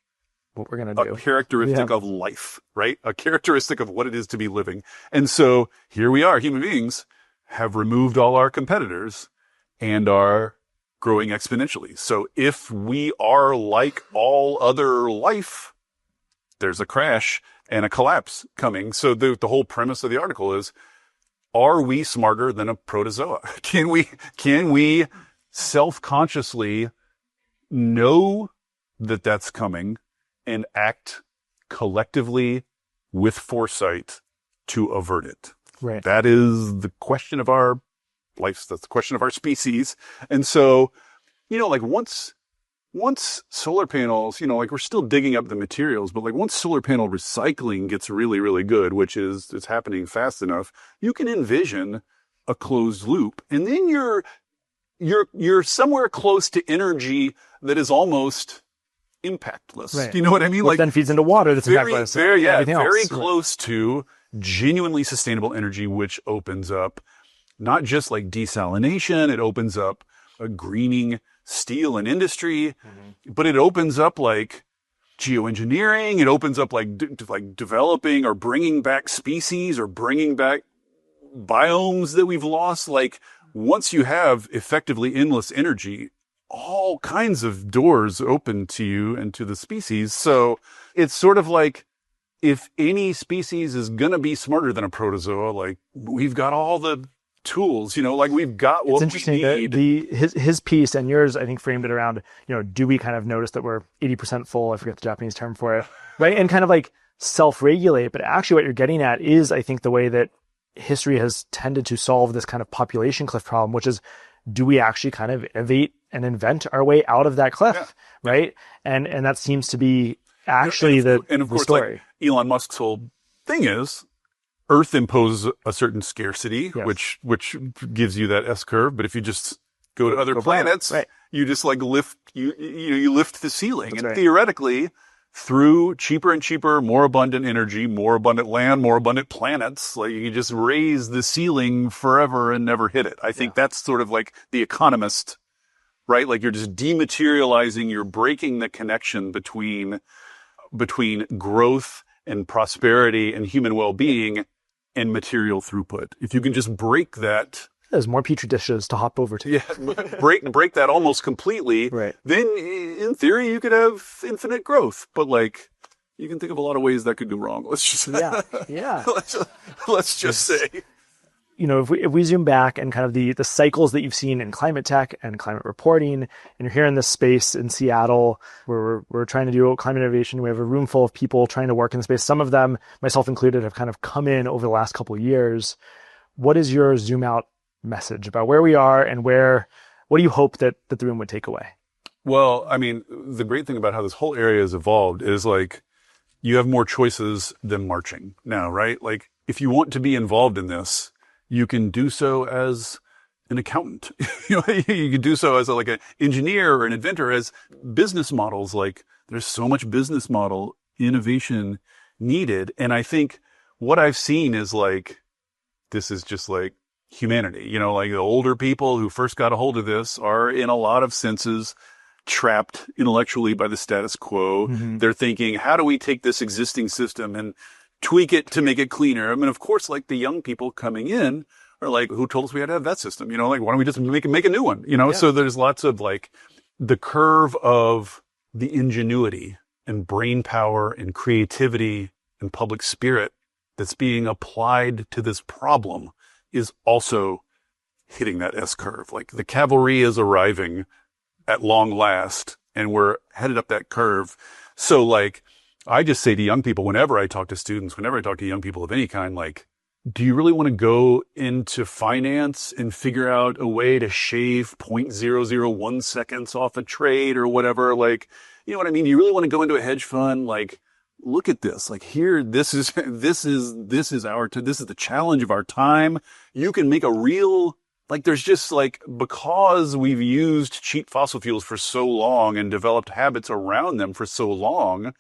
what we're going to do. A characteristic of life, right? A characteristic of what it is to be living. And so here we are, human beings have removed all our competitors and are growing exponentially. So if we are like all other life, there's a crash and a collapse coming. So the whole premise of the article is, are we smarter than a protozoa? Can we self-consciously know that that's coming and act collectively with foresight to avert it? Right. That is the question of our life. That's the question of our species. And so, like once solar panels, like we're still digging up the materials, but like once solar panel recycling gets really, really good, which is it's happening fast enough, you can envision a closed loop. And then you're somewhere close to energy that is almost impactless. Right. Do you know what I mean? Which then feeds into water that's impactless. Very close to genuinely sustainable energy, which opens up not just like desalination, it opens up a greening steel and industry, but it opens up like geoengineering. It opens up like developing or bringing back species or bringing back biomes that we've lost. Like once you have effectively endless energy, all kinds of doors open to you and to the species. So it's sort of like, if any species is going to be smarter than a protozoa, like we've got all the tools, like we've got what we need. It's interesting that his piece and yours, I think, framed it around, do we kind of notice that we're 80% full? I forget the Japanese term for it, right? And kind of like self-regulate. But actually what you're getting at is, I think, the way that history has tended to solve this kind of population cliff problem, which is, do we actually kind of innovate and invent our way out of that cliff, right? And that seems to be actually the story. Like Elon Musk's whole thing is, Earth imposes a certain scarcity, which gives you that S curve. But if you just go to other planets, you just like lift you lift the ceiling, and theoretically, through cheaper and cheaper, more abundant energy, more abundant land, more abundant planets, like you can just raise the ceiling forever and never hit it. I think that's sort of like The Economist, right? Like you're just dematerializing, you're breaking the connection between growth and prosperity and human well-being and material throughput. If you can just break that, there's more petri dishes to hop over to. Yeah, break that almost completely. Right. Then, in theory, you could have infinite growth. But like, you can think of a lot of ways that could go wrong. Let's just let's just say. If we zoom back and kind of the cycles that you've seen in climate tech and climate reporting, and you're here in this space in Seattle where we're trying to do climate innovation, we have a room full of people trying to work in the space. Some of them, myself included, have kind of come in over the last couple of years. What is your zoom out message about where we are and what do you hope that the room would take away? Well, I mean, the great thing about how this whole area has evolved is like, you have more choices than marching now, right? Like if you want to be involved in this, you can do so as an accountant. You could do so as like an engineer or an inventor, as business models. Like there's so much business model innovation needed. And I think what I've seen is like, this is just like humanity, like the older people who first got a hold of this are in a lot of senses trapped intellectually by the status quo. Mm-hmm. They're thinking, how do we take this existing system and tweak it to make it cleaner? I mean, of course, like the young people coming in are like, who told us we had to have that system? Like, why don't we just make a new one? Yeah. So there's lots of like the curve of the ingenuity and brain power and creativity and public spirit that's being applied to this problem is also hitting that S curve. Like the cavalry is arriving at long last, and we're headed up that curve. So like, I just say to young people, whenever I talk to students, whenever I talk to young people of any kind, like, do you really want to go into finance and figure out a way to shave 0.001 seconds off a trade or whatever? Like, you know what I mean? You really want to go into a hedge fund? Like, look at this. Like here, this is the challenge of our time. You can make a real, like there's just like, because we've used cheap fossil fuels for so long and developed habits around them for so long,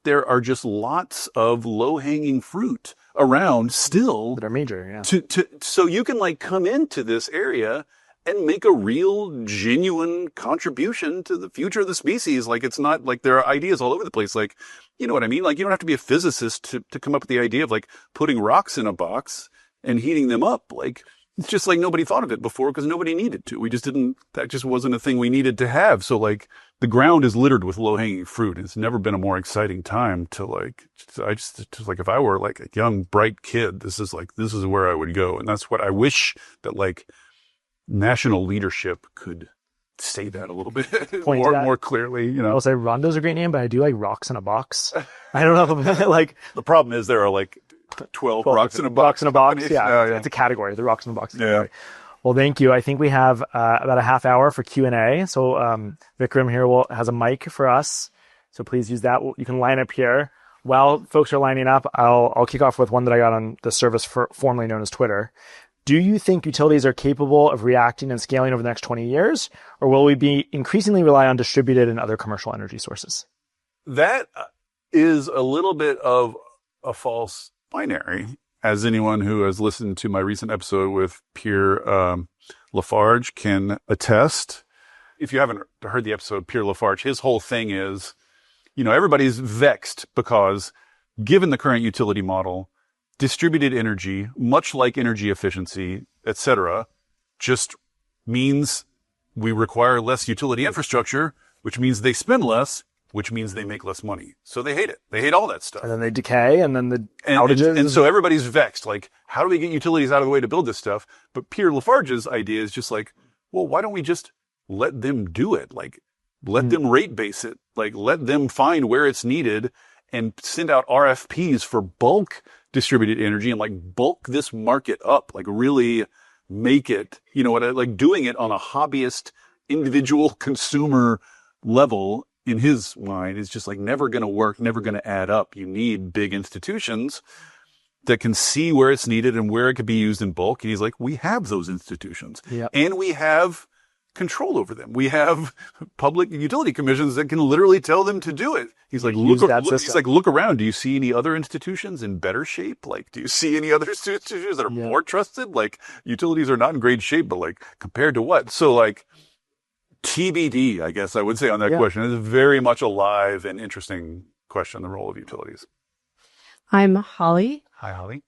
there are just lots of low-hanging fruit around still that are major. Yeah. So you can like come into this area and make a real genuine contribution to the future of the species. Like it's not like there are ideas all over the place. Like, you know what I mean? Like you don't have to be a physicist to come up with the idea of like putting rocks in a box and heating them up. Like it's just like nobody thought of it before because nobody needed to. That just wasn't a thing we needed to have. So like the ground is littered with low hanging fruit. It's never been a more exciting time to like, just like if I were like a young, bright kid, this is where I would go. And that's what I wish that like national leadership could say that a little bit more clearly. I'll say Rondo's a great name, but I do like rocks in a box. I don't know. Like the problem is there are like 12 rocks in a box. Rocks in a box. Yeah. It's a category. The rocks in the box. Yeah. Well, thank you. I think we have about a half hour for Q&A. So Vikram here has a mic for us. So please use that. You can line up here. While folks are lining up, I'll kick off with one that I got on the service formerly known as Twitter. Do you think utilities are capable of reacting and scaling over the next 20 years, or will we be increasingly rely on distributed and other commercial energy sources? That is a little bit of a false binary, as anyone who has listened to my recent episode with Pierre Lafarge can attest. If you haven't heard the episode, Pierre Lafarge, his whole thing is, everybody's vexed because given the current utility model, distributed energy, much like energy efficiency, etc., just means we require less utility infrastructure, which means they spend less, which means they make less money. So they hate it. They hate all that stuff. And then they decay, and then the outages. And so everybody's vexed. Like, how do we get utilities out of the way to build this stuff? But Pierre Lafarge's idea is just like, well, why don't we just let them do it? Like, let them rate base it. Like, let them find where it's needed and send out RFPs for bulk distributed energy and like bulk this market up, like really make it, like doing it on a hobbyist individual consumer level in his mind is just like never going to work, never going to add up. You need big institutions that can see where it's needed and where it could be used in bulk. And he's like, we have those institutions and we have control over them. We have public utility commissions that can literally tell them to do it. He's like, look around. Do you see any other institutions in better shape? Like, do you see any other institutions that are more trusted? Like, utilities are not in great shape, but like, compared to what? So like, TBD, I guess I would say on that question. It's very much a live and interesting question, the role of utilities. I'm Holly. Hi, Holly.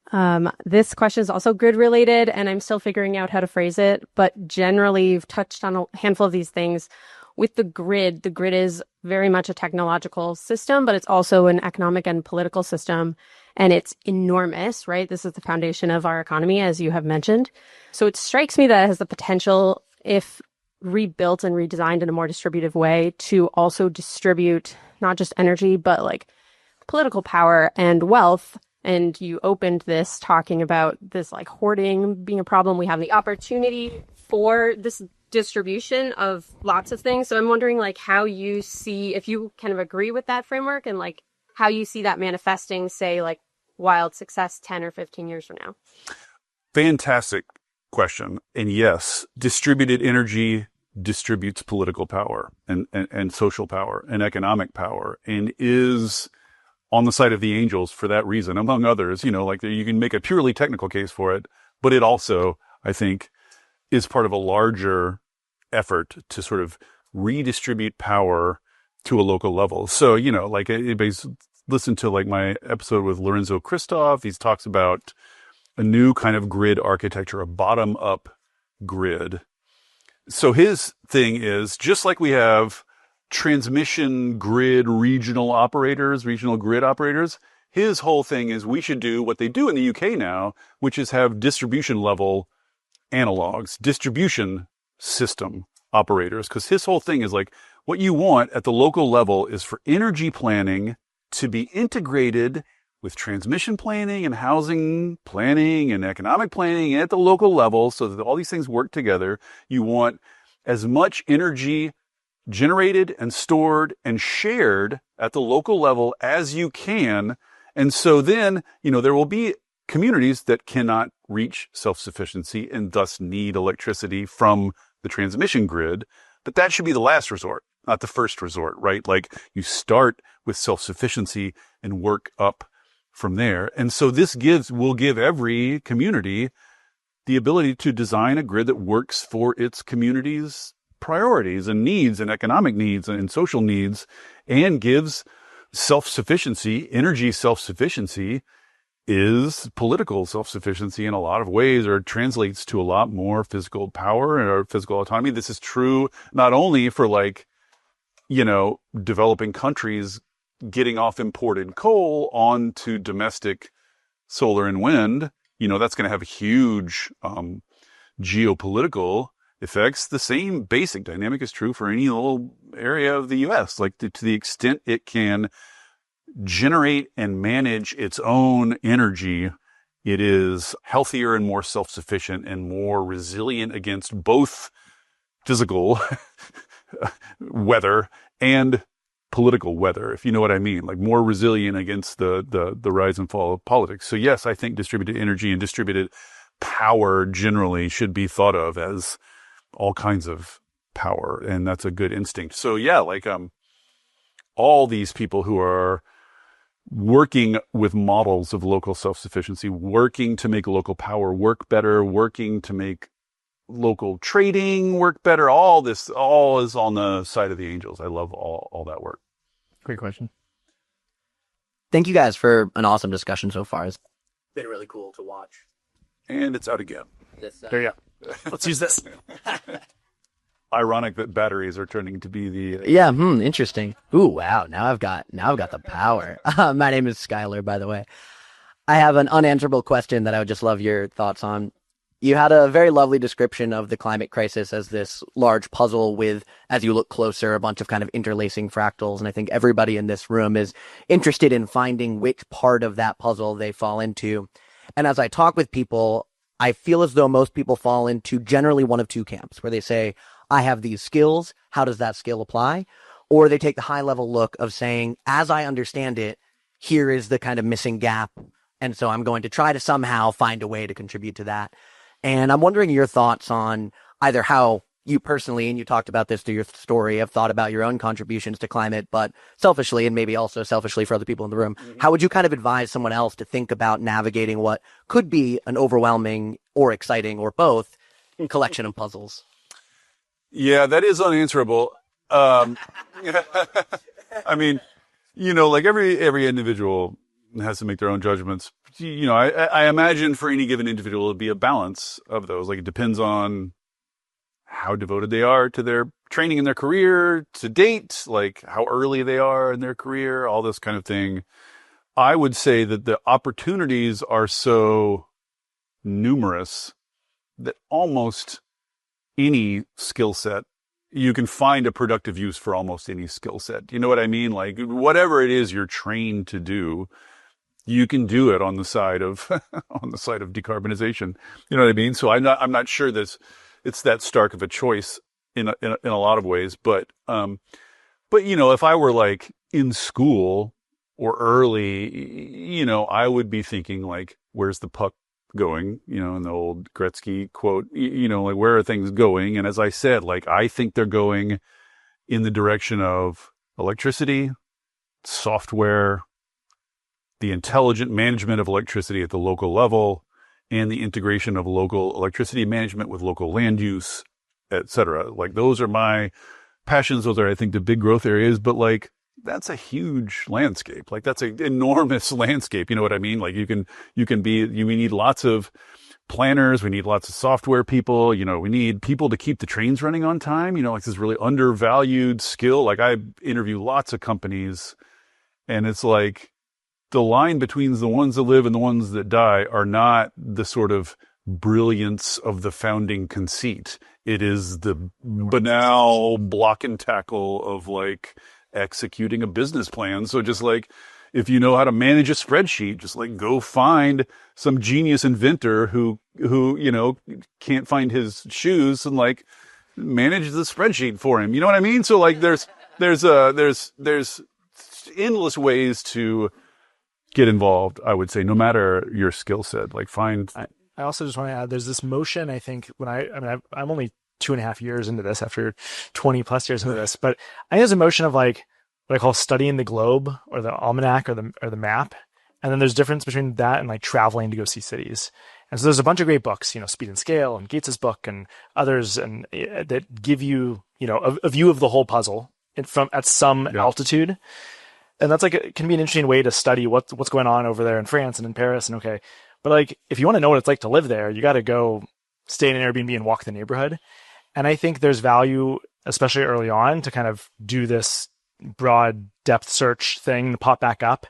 This question is also grid related, and I'm still figuring out how to phrase it. But generally, you've touched on a handful of these things. With the grid is very much a technological system, but it's also an economic and political system. And it's enormous, right? This is the foundation of our economy, as you have mentioned. So it strikes me that it has the potential, if rebuilt and redesigned in a more distributive way, to also distribute not just energy, but like political power and wealth. And you opened this talking about this like hoarding being a problem. We have the opportunity for this distribution of lots of things. So I'm wondering like how you see, if you kind of agree with that framework and like how you see that manifesting, say like wild success 10 or 15 years from now. Fantastic question. And yes, distributed energy distributes political power and social power and economic power, and is on the side of the angels for that reason, among others. Like you can make a purely technical case for it, but it also, I think, is part of a larger effort to sort of redistribute power to a local level. So, like anybody's listened to like my episode with Lorenzo Christoph, he talks about a new kind of grid architecture, a bottom-up grid. So his thing is, just like we have transmission grid regional grid operators, his whole thing is we should do what they do in the UK now, which is have distribution level analogs, distribution system operators. Because his whole thing is like, what you want at the local level is for energy planning to be integrated with transmission planning and housing planning and economic planning at the local level, so that all these things work together. You want as much energy generated and stored and shared at the local level as you can. And so then, there will be communities that cannot reach self-sufficiency and thus need electricity from the transmission grid. But that should be the last resort, not the first resort, right? Like you start with self-sufficiency and work up from there. And so this will give every community the ability to design a grid that works for its community's priorities and needs and economic needs and social needs, and gives self-sufficiency. Energy self-sufficiency is political self-sufficiency in a lot of ways, or translates to a lot more physical power or physical autonomy. This is true not only for developing countries getting off imported coal onto domestic solar and wind. That's going to have huge geopolitical effects. The same basic dynamic is true for any little area of the U.S. Like to the extent it can generate and manage its own energy, it is healthier and more self-sufficient and more resilient against both physical weather and political weather, if you know what I mean, like more resilient against the rise and fall of politics. So yes, I think distributed energy and distributed power generally should be thought of as all kinds of power, and that's a good instinct. So yeah, like all these people who are working with models of local self-sufficiency, working to make local power work better, working to make local trading work better, all is on the side of the angels. I love all that work. Great question. Thank you guys for an awesome discussion so far. It's been really cool to watch. And it's out again. There you go. Let's use this. Ironic that batteries are turning to be the Yeah, interesting. Ooh, wow. Now I've got the power. My name is Skylar, by the way. I have an unanswerable question that I would just love your thoughts on. You had a very lovely description of the climate crisis as this large puzzle with, as you look closer, a bunch of kind of interlacing fractals. And I think everybody in this room is interested in finding which part of that puzzle they fall into. And as I talk with people, I feel as though most people fall into generally one of two camps, where they say, I have these skills. How does that skill apply? Or they take the high level look of saying, as I understand it, here is the kind of missing gap. And so I'm going to try to somehow find a way to contribute to that. And I'm wondering your thoughts on either how you personally, and you talked about this through your story, have thought about your own contributions to climate, but selfishly, and maybe also selfishly for other people in the room, how would you kind of advise someone else to think about navigating what could be an overwhelming or exciting or both collection of puzzles? Yeah, that is unanswerable. I mean, like every individual has to make their own judgments. I imagine for any given individual, it'd be a balance of those. Like it depends on how devoted they are to their training in their career to date, like how early they are in their career, all this kind of thing. I would say that the opportunities are so numerous that almost any skill set, you can find a productive use for almost any skill set. You know what I mean? Like whatever it is you're trained to do, you can do it on the side of decarbonization. You know what I mean? So I'm not sure that it's that stark of a choice in a lot of ways, but if I were like in school or early, I would be thinking like, where's the puck going, in the old Gretzky quote, like where are things going? And as I said, like, I think they're going in the direction of electricity, software, the intelligent management of electricity at the local level, and the integration of local electricity management with local land use, et cetera. Like, those are my passions. Those are, I think, the big growth areas. But like, that's a huge landscape. Like, that's an enormous landscape. You know what I mean? Like, we need lots of planners. We need lots of software people. We need people to keep the trains running on time. Like this really undervalued skill. Like, I interview lots of companies, and it's like the line between the ones that live and the ones that die are not the sort of brilliance of the founding conceit. It is the banal block and tackle of like executing a business plan. So just like, if you know how to manage a spreadsheet, just like go find some genius inventor who can't find his shoes and like manage the spreadsheet for him. You know what I mean? So like there's endless ways to get involved, I would say, no matter your skill set. Like, find. I also just want to add, there's this motion, I think, I'm only 2.5 years into this after 20 plus years into this, but I think there's a motion of like what I call studying the globe or the almanac or the map. And then there's difference between that and like traveling to go see cities. And so there's a bunch of great books, Speed and Scale and Gates's book and others, and that give you, a view of the whole puzzle at some altitude. And that's like, it can be an interesting way to study what's going on over there in France and in Paris. And okay, but like, if you want to know what it's like to live there, you got to go stay in an Airbnb and walk the neighborhood. And I think there's value, especially early on, to kind of do this broad depth search thing to pop back up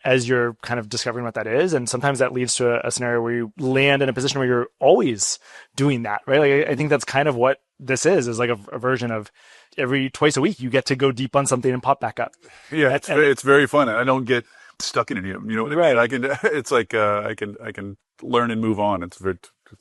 as you're kind of discovering what that is. And sometimes that leads to a scenario where you land in a position where you're always doing that, right? Like, I think that's kind of what this is like a version of every twice a week, you get to go deep on something and pop back up. Yeah. It's very fun. I don't get stuck in any of them. You know what I mean? It's like, I can learn and move on. It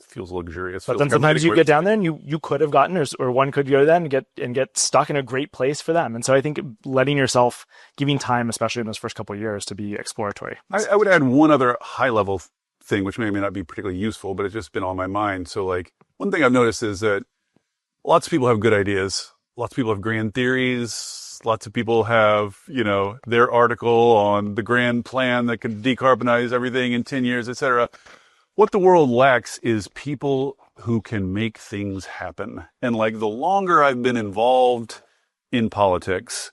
feels luxurious. But then sometimes you get down there and you could have gotten, or one could go then and get stuck in a great place for them. And so I think letting yourself, giving time, especially in those first couple of years, to be exploratory. I would add one other high level thing, which may or may not be particularly useful, but it's just been on my mind. So like, one thing I've noticed is that lots of people have good ideas. Lots of people have grand theories. Lots of people have, their article on the grand plan that could decarbonize everything in 10 years, et cetera. What the world lacks is people who can make things happen. And like, the longer I've been involved in politics,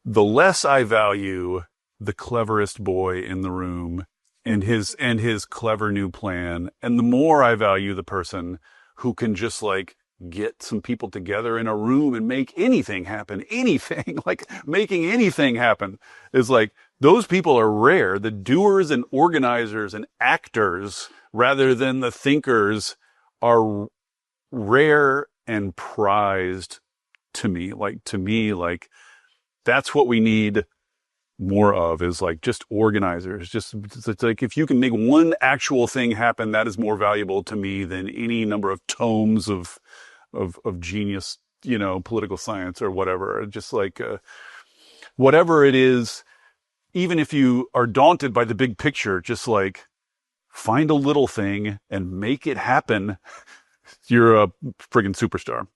the less I value the cleverest boy in the room and his clever new plan. And the more I value the person who can just like get some people together in a room and make anything happen. Anything, like making anything happen is like, those people are rare. The doers and organizers and actors, rather than the thinkers, are rare and prized to me. Like, that's what we need more of, is like just organizers. It's like, if you can make one actual thing happen, that is more valuable to me than any number of tomes of genius, political science or whatever. Just like, whatever it is, even if you are daunted by the big picture, just like find a little thing and make it happen. You're a friggin' superstar.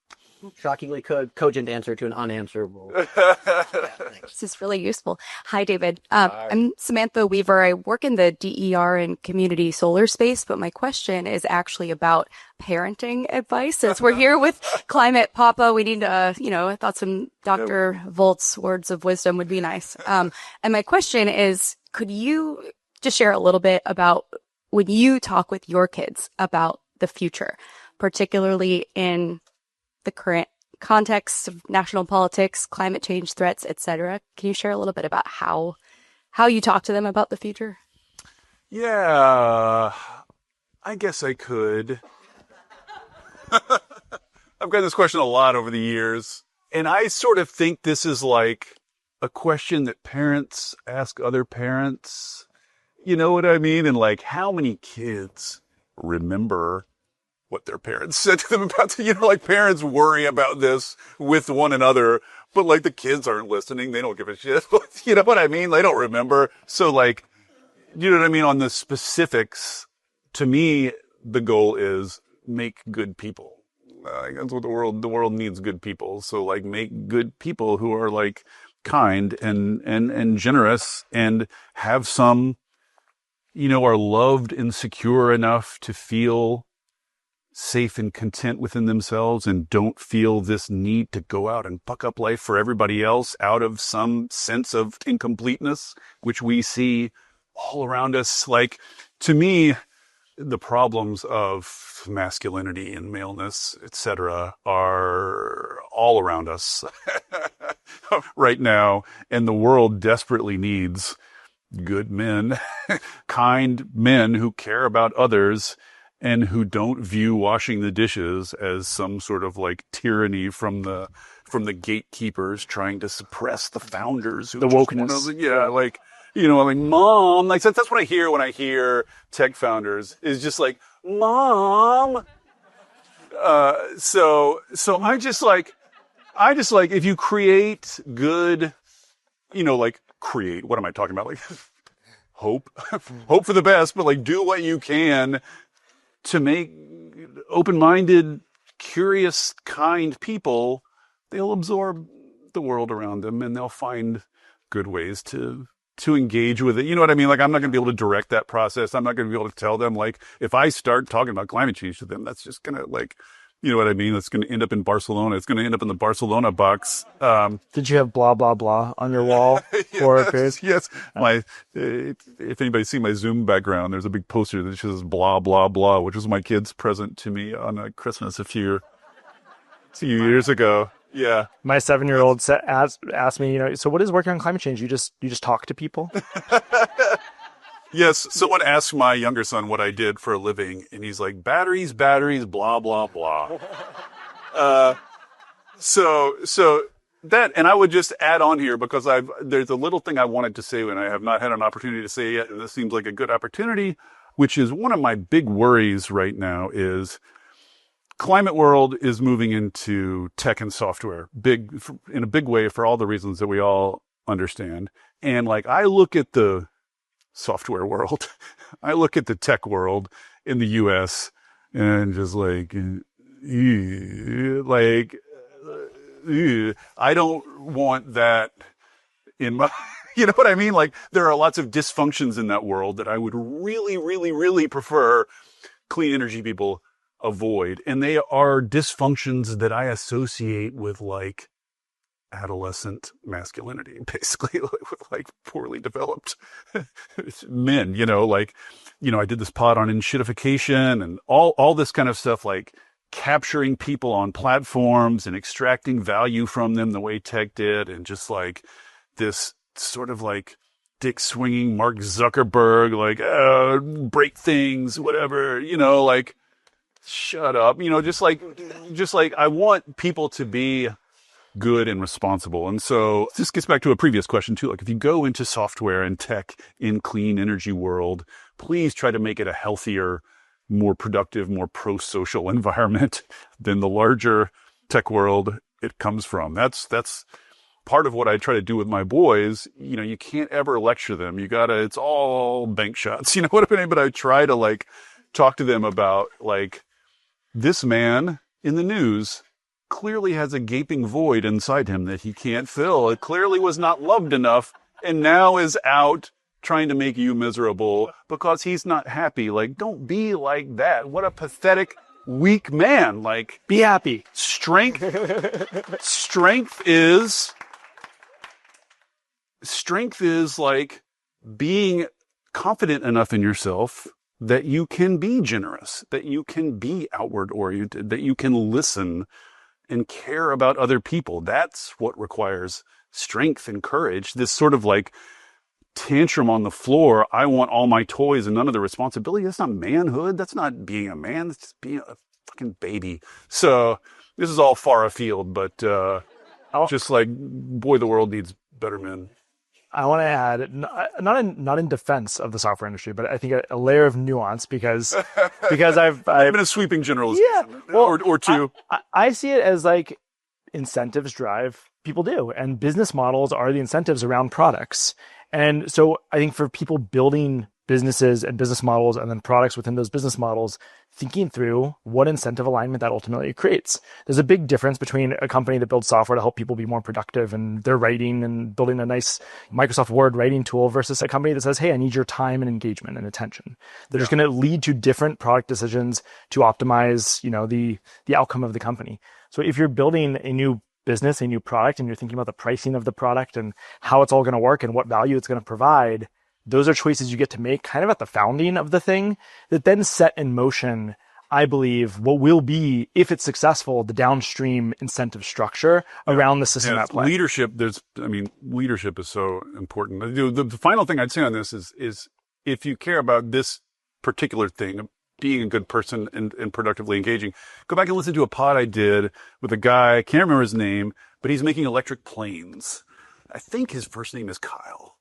Shockingly cogent answer to an unanswerable. This is really useful. Hi, David. I'm Samantha Weaver. I work in the DER and community solar space, but my question is actually about parenting advice. Since we're here with Climate Papa, we need I thought some Dr. Volt's words of wisdom would be nice. And my question is, could you just share a little bit about when you talk with your kids about the future, particularly in the current context of national politics, climate change threats, etc. Can you share a little bit about how you talk to them about the future? Yeah, I guess I could. I've got this question a lot over the years, and I sort of think this is like a question that parents ask other parents. You know what I mean? And like, how many kids remember what their parents said to them about, like, parents worry about this with one another, but like, the kids aren't listening. They don't give a shit. You know what I mean? They don't remember. So like, you know what I mean? On the specifics, to me, the goal is make good people. That's what the world needs, good people. So like make good people who are like kind and generous and have some, are loved and secure enough to feel safe and content within themselves and don't feel this need to go out and fuck up life for everybody else out of some sense of incompleteness, which we see all around us. Like, to me, the problems of masculinity and maleness, etc., are all around us right now. And the world desperately needs good men, kind men who care about others and who don't view washing the dishes as some sort of like tyranny from the gatekeepers trying to suppress the founders. Who The wokeness. Like, mom, like that's what I hear when I hear tech founders is just like, mom. So I just like, if you create good, create, what am I talking about? Like hope for the best, but like do what you can to make open-minded, curious, kind people. They'll absorb the world around them and they'll find good ways to engage with it. You know what I mean? Like, I'm not going to be able to direct that process. I'm not going to be able to tell them, like, if I start talking about climate change to them, that's just going to, like, you know what I mean? It's going to end up in Barcelona. It's going to end up in the Barcelona box. Did you have blah, blah, blah on your wall for a period? Yes. If anybody's seen my Zoom background, there's a big poster that says blah, blah, blah, which was my kid's present to me on Christmas a few years ago. Yeah. My 7-year-old asked me, so what is working on climate change? You just talk to people? Yes. Someone asked my younger son what I did for a living, and he's like, batteries, blah, blah, blah. So that, and I would just add on here because there's a little thing I wanted to say and I have not had an opportunity to say yet. And this seems like a good opportunity, which is one of my big worries right now is climate world is moving into tech and software in a big way for all the reasons that we all understand. And like, I look at the software world, I look at the tech world in the US and just like, I don't want that in my, you know what I mean? Like, there are lots of dysfunctions in that world that I would really, really, really prefer clean energy people avoid. And they are dysfunctions that I associate with like adolescent masculinity, basically, with like poorly developed men, I did this pod on enshittification and all this kind of stuff, like capturing people on platforms and extracting value from them the way tech did. And just like this sort of like dick swinging Mark Zuckerberg, like, break things, whatever, like, shut up, just like I want people to be good and responsible. And so this gets back to a previous question too. Like, if you go into software and tech in clean energy world, please try to make it a healthier, more productive, more pro-social environment than the larger tech world it comes from. That's part of what I try to do with my boys. You can't ever lecture them. It's all bank shots. What I mean? But I try to like talk to them about like, this man in the news clearly has a gaping void inside him that he can't fill. It clearly was not loved enough and now is out trying to make you miserable because he's not happy. Like, don't be like that. What a pathetic, weak man. Like, be happy. Strength is like being confident enough in yourself that you can be generous, that you can be outward oriented, that you can listen and care about other people. That's what requires strength and courage. This sort of like tantrum on the floor, I want all my toys and none of the responsibility. That's not manhood. That's not being a man. That's just being a fucking baby. So this is all far afield, but just like, boy, the world needs better men. I want to add, not in defense of the software industry, but I think a layer of nuance because I've been a sweeping generalization, or two. I see it as like incentives drive people do, and business models are the incentives around products. And so I think for people building businesses and business models and then products within those business models, thinking through what incentive alignment that ultimately creates. There's a big difference between a company that builds software to help people be more productive and they're writing and building a nice Microsoft Word writing tool versus a company that says, hey, I need your time and engagement and attention. That is going to lead to different product decisions to optimize, the outcome of the company. So if you're building a new business, a new product, and you're thinking about the pricing of the product and how it's all going to work and what value it's going to provide, those are choices you get to make kind of at the founding of the thing that then set in motion, I believe, what will be, if it's successful, the downstream incentive structure around the system at play. Leadership, leadership is so important. The final thing I'd say on this is if you care about this particular thing, being a good person and productively engaging, go back and listen to a pod I did with a guy, I can't remember his name, but he's making electric planes. I think his first name is Kyle.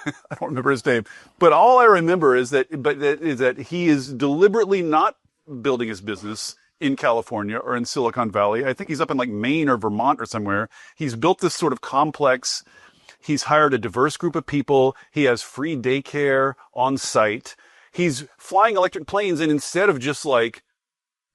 I don't remember his name, but all I remember is that he is deliberately not building his business in California or in Silicon Valley. I think he's up in like Maine or Vermont or somewhere. He's built this sort of complex. He's hired a diverse group of people. He has free daycare on site. He's flying electric planes, and instead of just like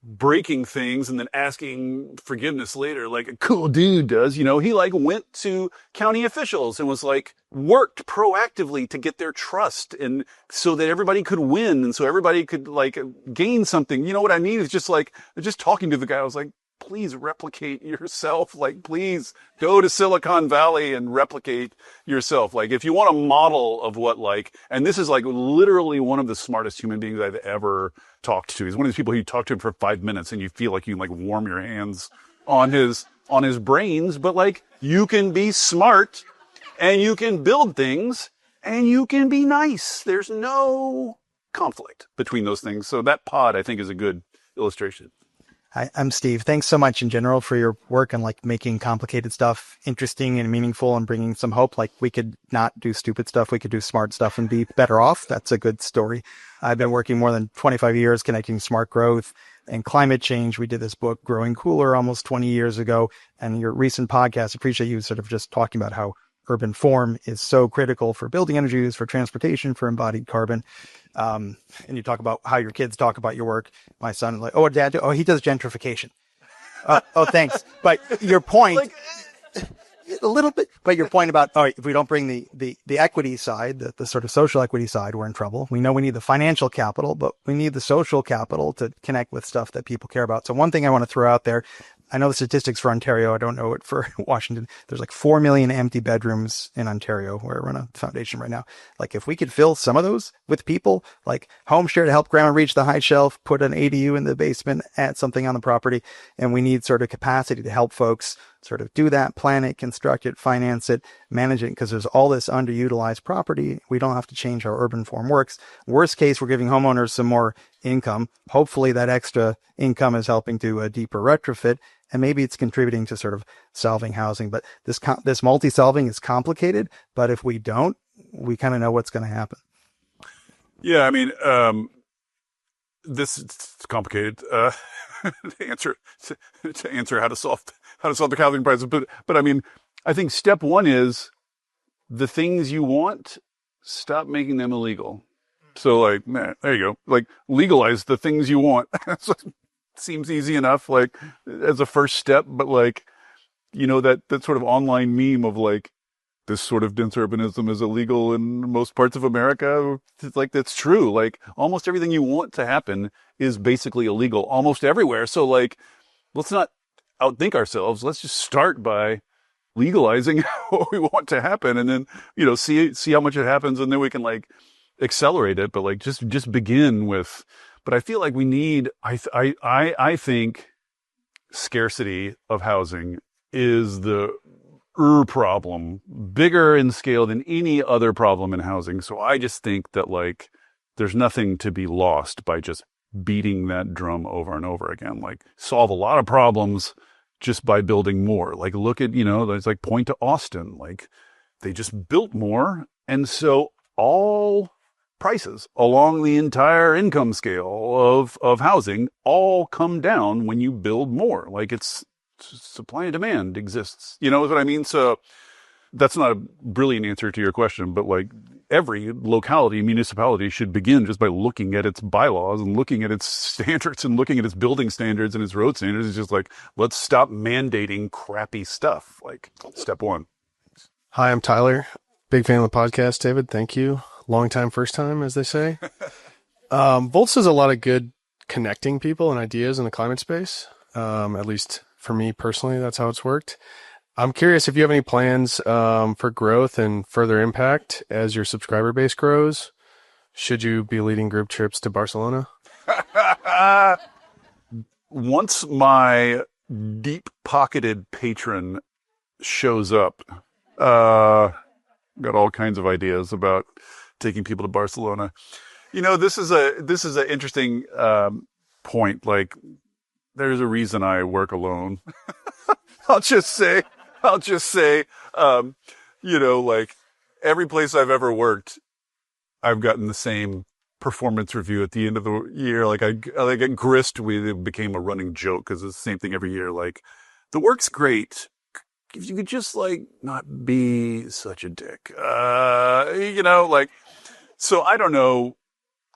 breaking things and then asking forgiveness later, like a cool dude does, he like went to county officials and was like worked proactively to get their trust and so that everybody could win and so everybody could like gain something. You know what I mean? It's just like, just talking to the guy, I was like, please replicate yourself. Like, please go to Silicon Valley and replicate yourself. Like, if you want a model of what and this is like literally one of the smartest human beings I've ever talked to. He's one of these people who you talk to him for 5 minutes and you feel like you can like warm your hands on his brains, but like you can be smart and you can build things and you can be nice. There's no conflict between those things. So that pod, I think, is a good illustration. Hi, I'm Steve. Thanks so much in general for your work on like making complicated stuff interesting and meaningful and bringing some hope. Like we could not do stupid stuff. We could do smart stuff and be better off. That's a good story. I've been working more than 25 years connecting smart growth and climate change. We did this book, Growing Cooler, almost 20 years ago. And your recent podcast, appreciate you sort of just talking about how urban form is so critical for building energy use, for transportation, for embodied carbon. And you talk about how your kids talk about your work. My son is like, oh, dad, he does gentrification. Oh, thanks. But your point, a little bit, but your point about, all right, if we don't bring the equity side, the sort of social equity side, we're in trouble. We know we need the financial capital, but we need the social capital to connect with stuff that people care about. So one thing I want to throw out there, I know the statistics for Ontario. I don't know it for Washington. There's like 4 million empty bedrooms in Ontario where I run a foundation right now. Like if we could fill some of those with people, like home share to help grandma reach the high shelf, put an ADU in the basement, add something on the property. And we need sort of capacity to help folks sort of do that, plan it, construct it, finance it, manage it, because there's all this underutilized property. We don't have to change how urban form works. Worst case, we're giving homeowners some more income. Hopefully that extra income is helping to a deeper retrofit. And maybe it's contributing to sort of solving housing, but this multi-solving is complicated. But if we don't, we kind of know what's going to happen. Yeah, I mean, this is complicated to answer how to solve the housing crisis. But I mean, I think step one is the things you want, stop making them illegal. So like, man, there you go. Like legalize the things you want. Seems easy enough, like as a first step, but like, that sort of online meme of like, this sort of dense urbanism is illegal in most parts of America. It's like, that's true. Like almost everything you want to happen is basically illegal almost everywhere. So like, let's not outthink ourselves. Let's just start by legalizing what we want to happen. And then, see how much it happens. And then we can like accelerate it. But like, just begin with. But I feel like we need, I think scarcity of housing is the problem, bigger in scale than any other problem in housing. So I just think that like, there's nothing to be lost by just beating that drum over and over again. Like solve a lot of problems just by building more. Like look at, there's like point to Austin, like they just built more. And so all prices along the entire income scale of housing all come down when you build more. Like it's supply and demand exists. You know what I mean? So that's not a brilliant answer to your question, but like every locality, municipality should begin just by looking at its bylaws and looking at its standards and looking at its building standards and its road standards. It's just like, let's stop mandating crappy stuff. Like, step one. Hi, I'm Tyler. Big fan of the podcast, David. Thank you. Long time, first time, as they say. Volts does a lot of good connecting people and ideas in the climate space. At least for me personally, that's how it's worked. I'm curious if you have any plans for growth and further impact as your subscriber base grows. Should you be leading group trips to Barcelona? Once my deep-pocketed patron shows up, got all kinds of ideas about taking people to Barcelona. You know, this is an interesting point. Like, there's a reason I work alone. I'll just say, you know, like every place I've ever worked, I've gotten the same performance review at the end of the year. Like at Grist, it became a running joke because it's the same thing every year. Like, the work's great. If you could just like not be such a dick, you know, like, so I don't know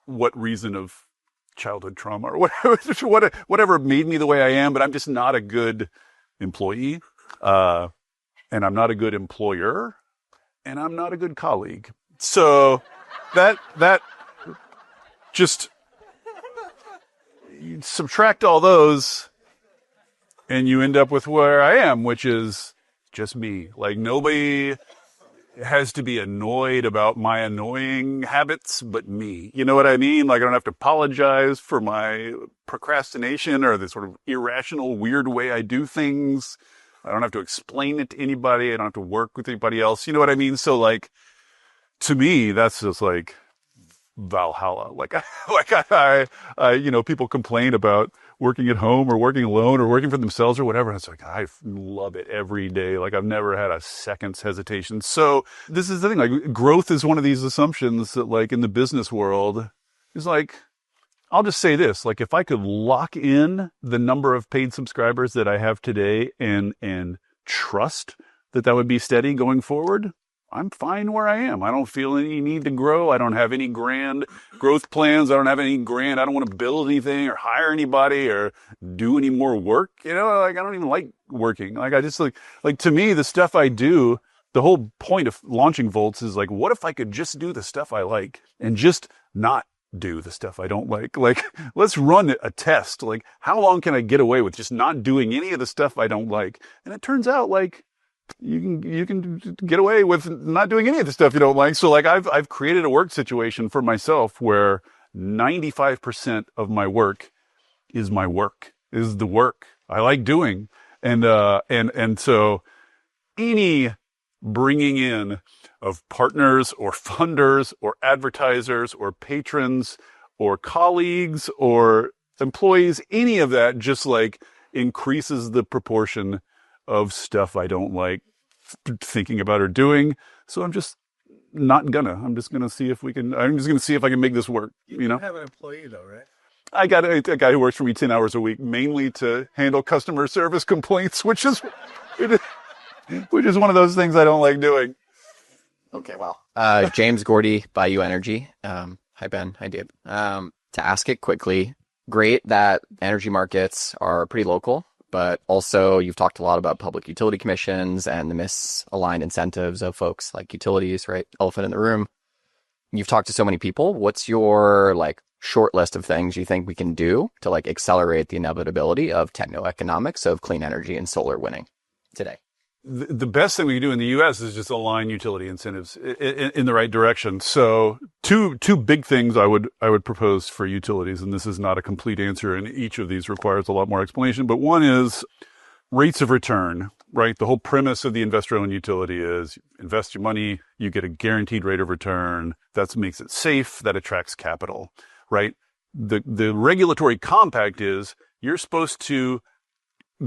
what reason of childhood trauma or whatever made me the way I am, but I'm just not a good employee. And I'm not a good employer, and I'm not a good colleague. So that just, you subtract all those and you end up with where I am, which is just me. Like, nobody has to be annoyed about my annoying habits but me. You know what I mean? Like, I don't have to apologize for my procrastination or the sort of irrational, weird way I do things. I don't have to explain it to anybody. I don't have to work with anybody else. You know what I mean? So, like, to me, that's just like Valhalla. Like, you know, people complain about working at home or working alone or working for themselves or whatever. And it's like, I love it every day. Like, I've never had a second's hesitation. So this is the thing. Like, growth is one of these assumptions that, like, in the business world is like, I'll just say this, like, if I could lock in the number of paid subscribers that I have today and trust that would be steady going forward, I'm fine where I am. I don't feel any need to grow. I don't have any grand growth plans. I don't want to build anything or hire anybody or do any more work. You know, like, I don't even like working. Like, I just like to me, the stuff I do, the whole point of launching Volts is like, what if I could just do the stuff I like and just not do the stuff I don't like? Like, let's run a test. Like, how long can I get away with just not doing any of the stuff I don't like? And it turns out, like, you can get away with not doing any of the stuff you don't like. So, like, I've created a work situation for myself where 95% of my work is the work I like doing. And so any bringing in of partners or funders or advertisers or patrons or colleagues or employees, any of that just like increases the proportion of stuff I don't like thinking about or doing. So I'm just going to see if I can make this work. You know, have an employee though, right? I got a guy who works for me 10 hours a week, mainly to handle customer service complaints, which is one of those things I don't like doing. Okay, well, James Gordy, Bayou Energy. Hi, Ben. Hi, Dave. To ask it quickly, great that energy markets are pretty local, but also you've talked a lot about public utility commissions and the misaligned incentives of folks like utilities, right? Elephant in the room. You've talked to so many people. What's your like short list of things you think we can do to like accelerate the inevitability of techno-economics of clean energy and solar winning today? The best thing we can do in the U.S. is just align utility incentives in the right direction. So two big things I would propose for utilities, and this is not a complete answer, and each of these requires a lot more explanation. But one is rates of return, right? The whole premise of the investor-owned utility is invest your money, you get a guaranteed rate of return. That makes it safe, that attracts capital, right? The regulatory compact is you're supposed to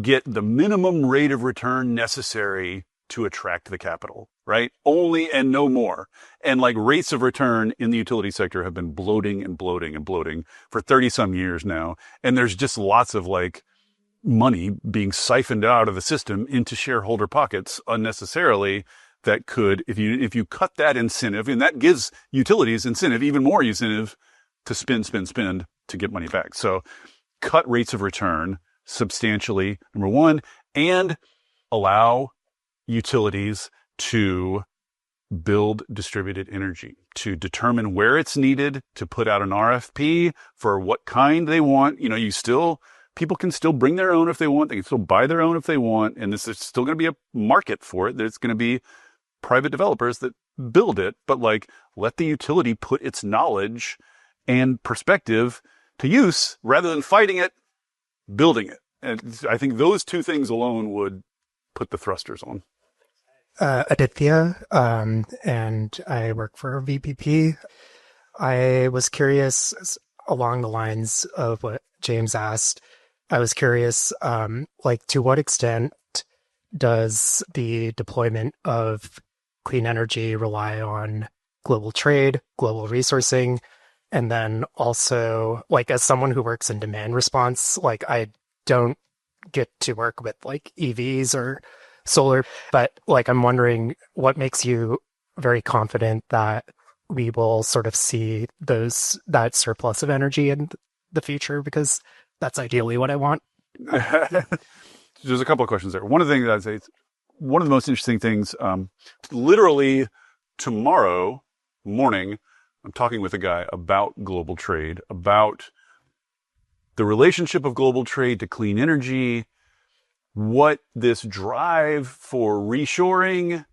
get the minimum rate of return necessary to attract the capital, right? Only and no more. And like rates of return in the utility sector have been bloating and bloating and bloating for 30 some years now. And there's just lots of like money being siphoned out of the system into shareholder pockets unnecessarily that could, if you cut that incentive, and that gives utilities incentive, even more incentive to spend to get money back. So cut rates of return substantially, number one, and allow utilities to build distributed energy, to determine where it's needed, to put out an RFP for what kind they want. People can still bring their own if they want. They can still buy their own if they want. And there's still going to be a market for it. There's going to be private developers that build it, but let the utility put its knowledge and perspective to use rather than fighting it, building it. And I think those two things alone would put the thrusters on. Aditya, and I work for VPP. I was curious along the lines of what James asked. I was curious, to what extent does the deployment of clean energy rely on global trade, global resourcing, and then also, as someone who works in demand response, I don't get to work with EVs or solar, but I'm wondering what makes you very confident that we will sort of see that surplus of energy in the future, because that's ideally what I want. There's a couple of questions there. One of the things I'd say, one of the most interesting things, literally tomorrow morning, I'm talking with a guy about global trade, about the relationship of global trade to clean energy, what this drive for reshoring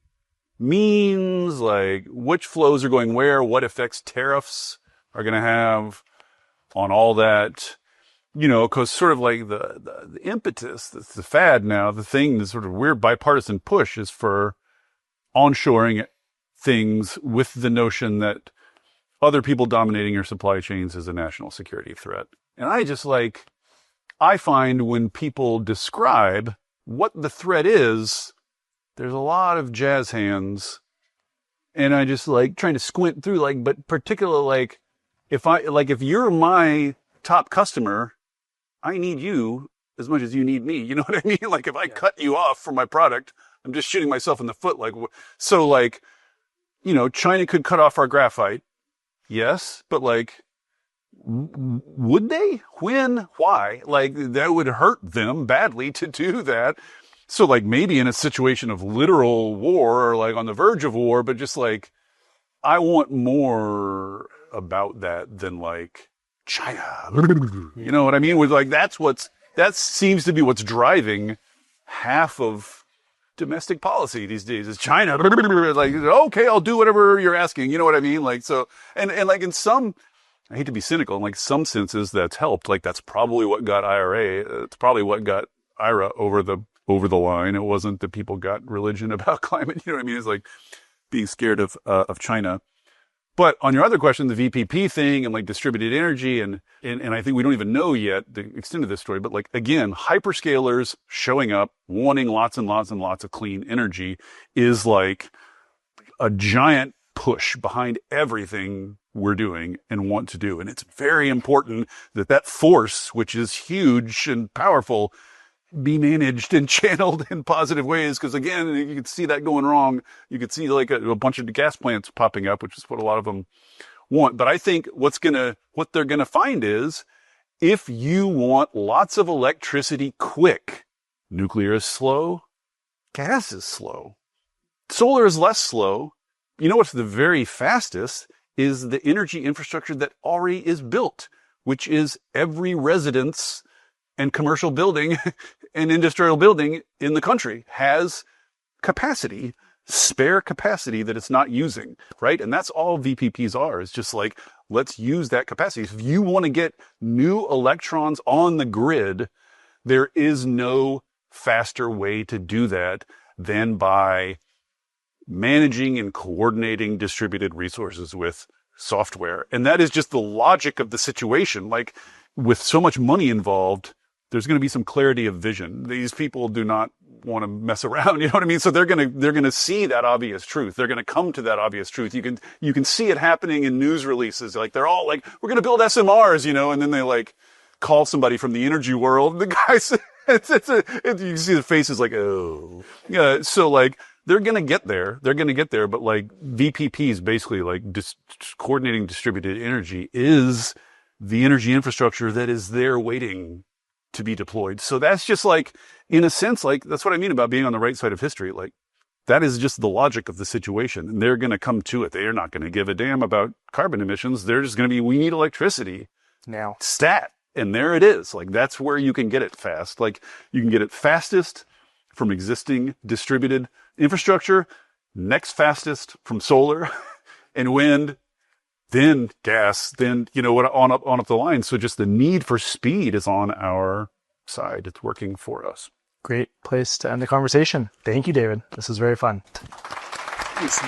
means, which flows are going where, what effects tariffs are going to have on all that, because sort of the impetus, the fad now, the thing, the sort of weird bipartisan push is for onshoring things with the notion that other people dominating your supply chains is a national security threat. And I find when people describe what the threat is, there's a lot of jazz hands, and I just trying to squint through, but particularly if you're my top customer, I need you as much as you need me. You know what I mean? If I cut you off from my product, I'm just shooting myself in the foot. China could cut off our graphite. Yes, but would they? When? Why? That would hurt them badly to do that. So maybe in a situation of literal war or on the verge of war, but just I want more about that than China. You know what I mean? With that seems to be what's driving half of domestic policy these days is China. Okay, I'll do whatever you're asking. You know what I mean? And in some, I hate to be cynical, in some senses that's helped. That's probably what got IRA. It's probably what got IRA over the line. It wasn't that people got religion about climate. You know what I mean? It's being scared of China. But on your other question, the VPP thing and distributed energy and I think we don't even know yet the extent of this story, but again, hyperscalers showing up, wanting lots and lots and lots of clean energy is a giant push behind everything we're doing and want to do. And it's very important that force, which is huge and powerful, be managed and channeled in positive ways. Because again, you could see that going wrong. You could see a bunch of gas plants popping up, which is what a lot of them want. But I think what they're gonna find is if you want lots of electricity quick, nuclear is slow, gas is slow, solar is less slow. You know what's the very fastest is the energy infrastructure that already is built, which is every residence and commercial building and industrial building in the country has capacity, spare capacity that it's not using, right? And that's all VPPs are. It's just let's use that capacity. If you want to get new electrons on the grid, there is no faster way to do that than by managing and coordinating distributed resources with software. And that is just the logic of the situation. With so much money involved, there's going to be some clarity of vision. These people do not want to mess around. You know what I mean? So they're going to see that obvious truth. They're going to come to that obvious truth. You can see it happening in news releases. They're all we're going to build SMRs, and then they call somebody from the energy world. And the guy says, you can see the faces oh. Yeah. So they're going to get there. They're going to get there. But like VPPs, basically like coordinating distributed energy, is the energy infrastructure that is there waiting to be deployed. So that's just like, in a sense, like that's what I mean about being on the right side of history. Like that is just the logic of the situation, and they're going to come to it. They are not going to give a damn about carbon emissions. They're just going to be, we need electricity Now, stat. And there it is. Like that's where you can get it fast. Like you can get it fastest from existing distributed infrastructure, next fastest from solar and wind, then gas, then, you know, what, on up the line. So just the need for speed is on our side. It's working for us. great place to end the conversation. Thank you, David. This was very fun. Thanks.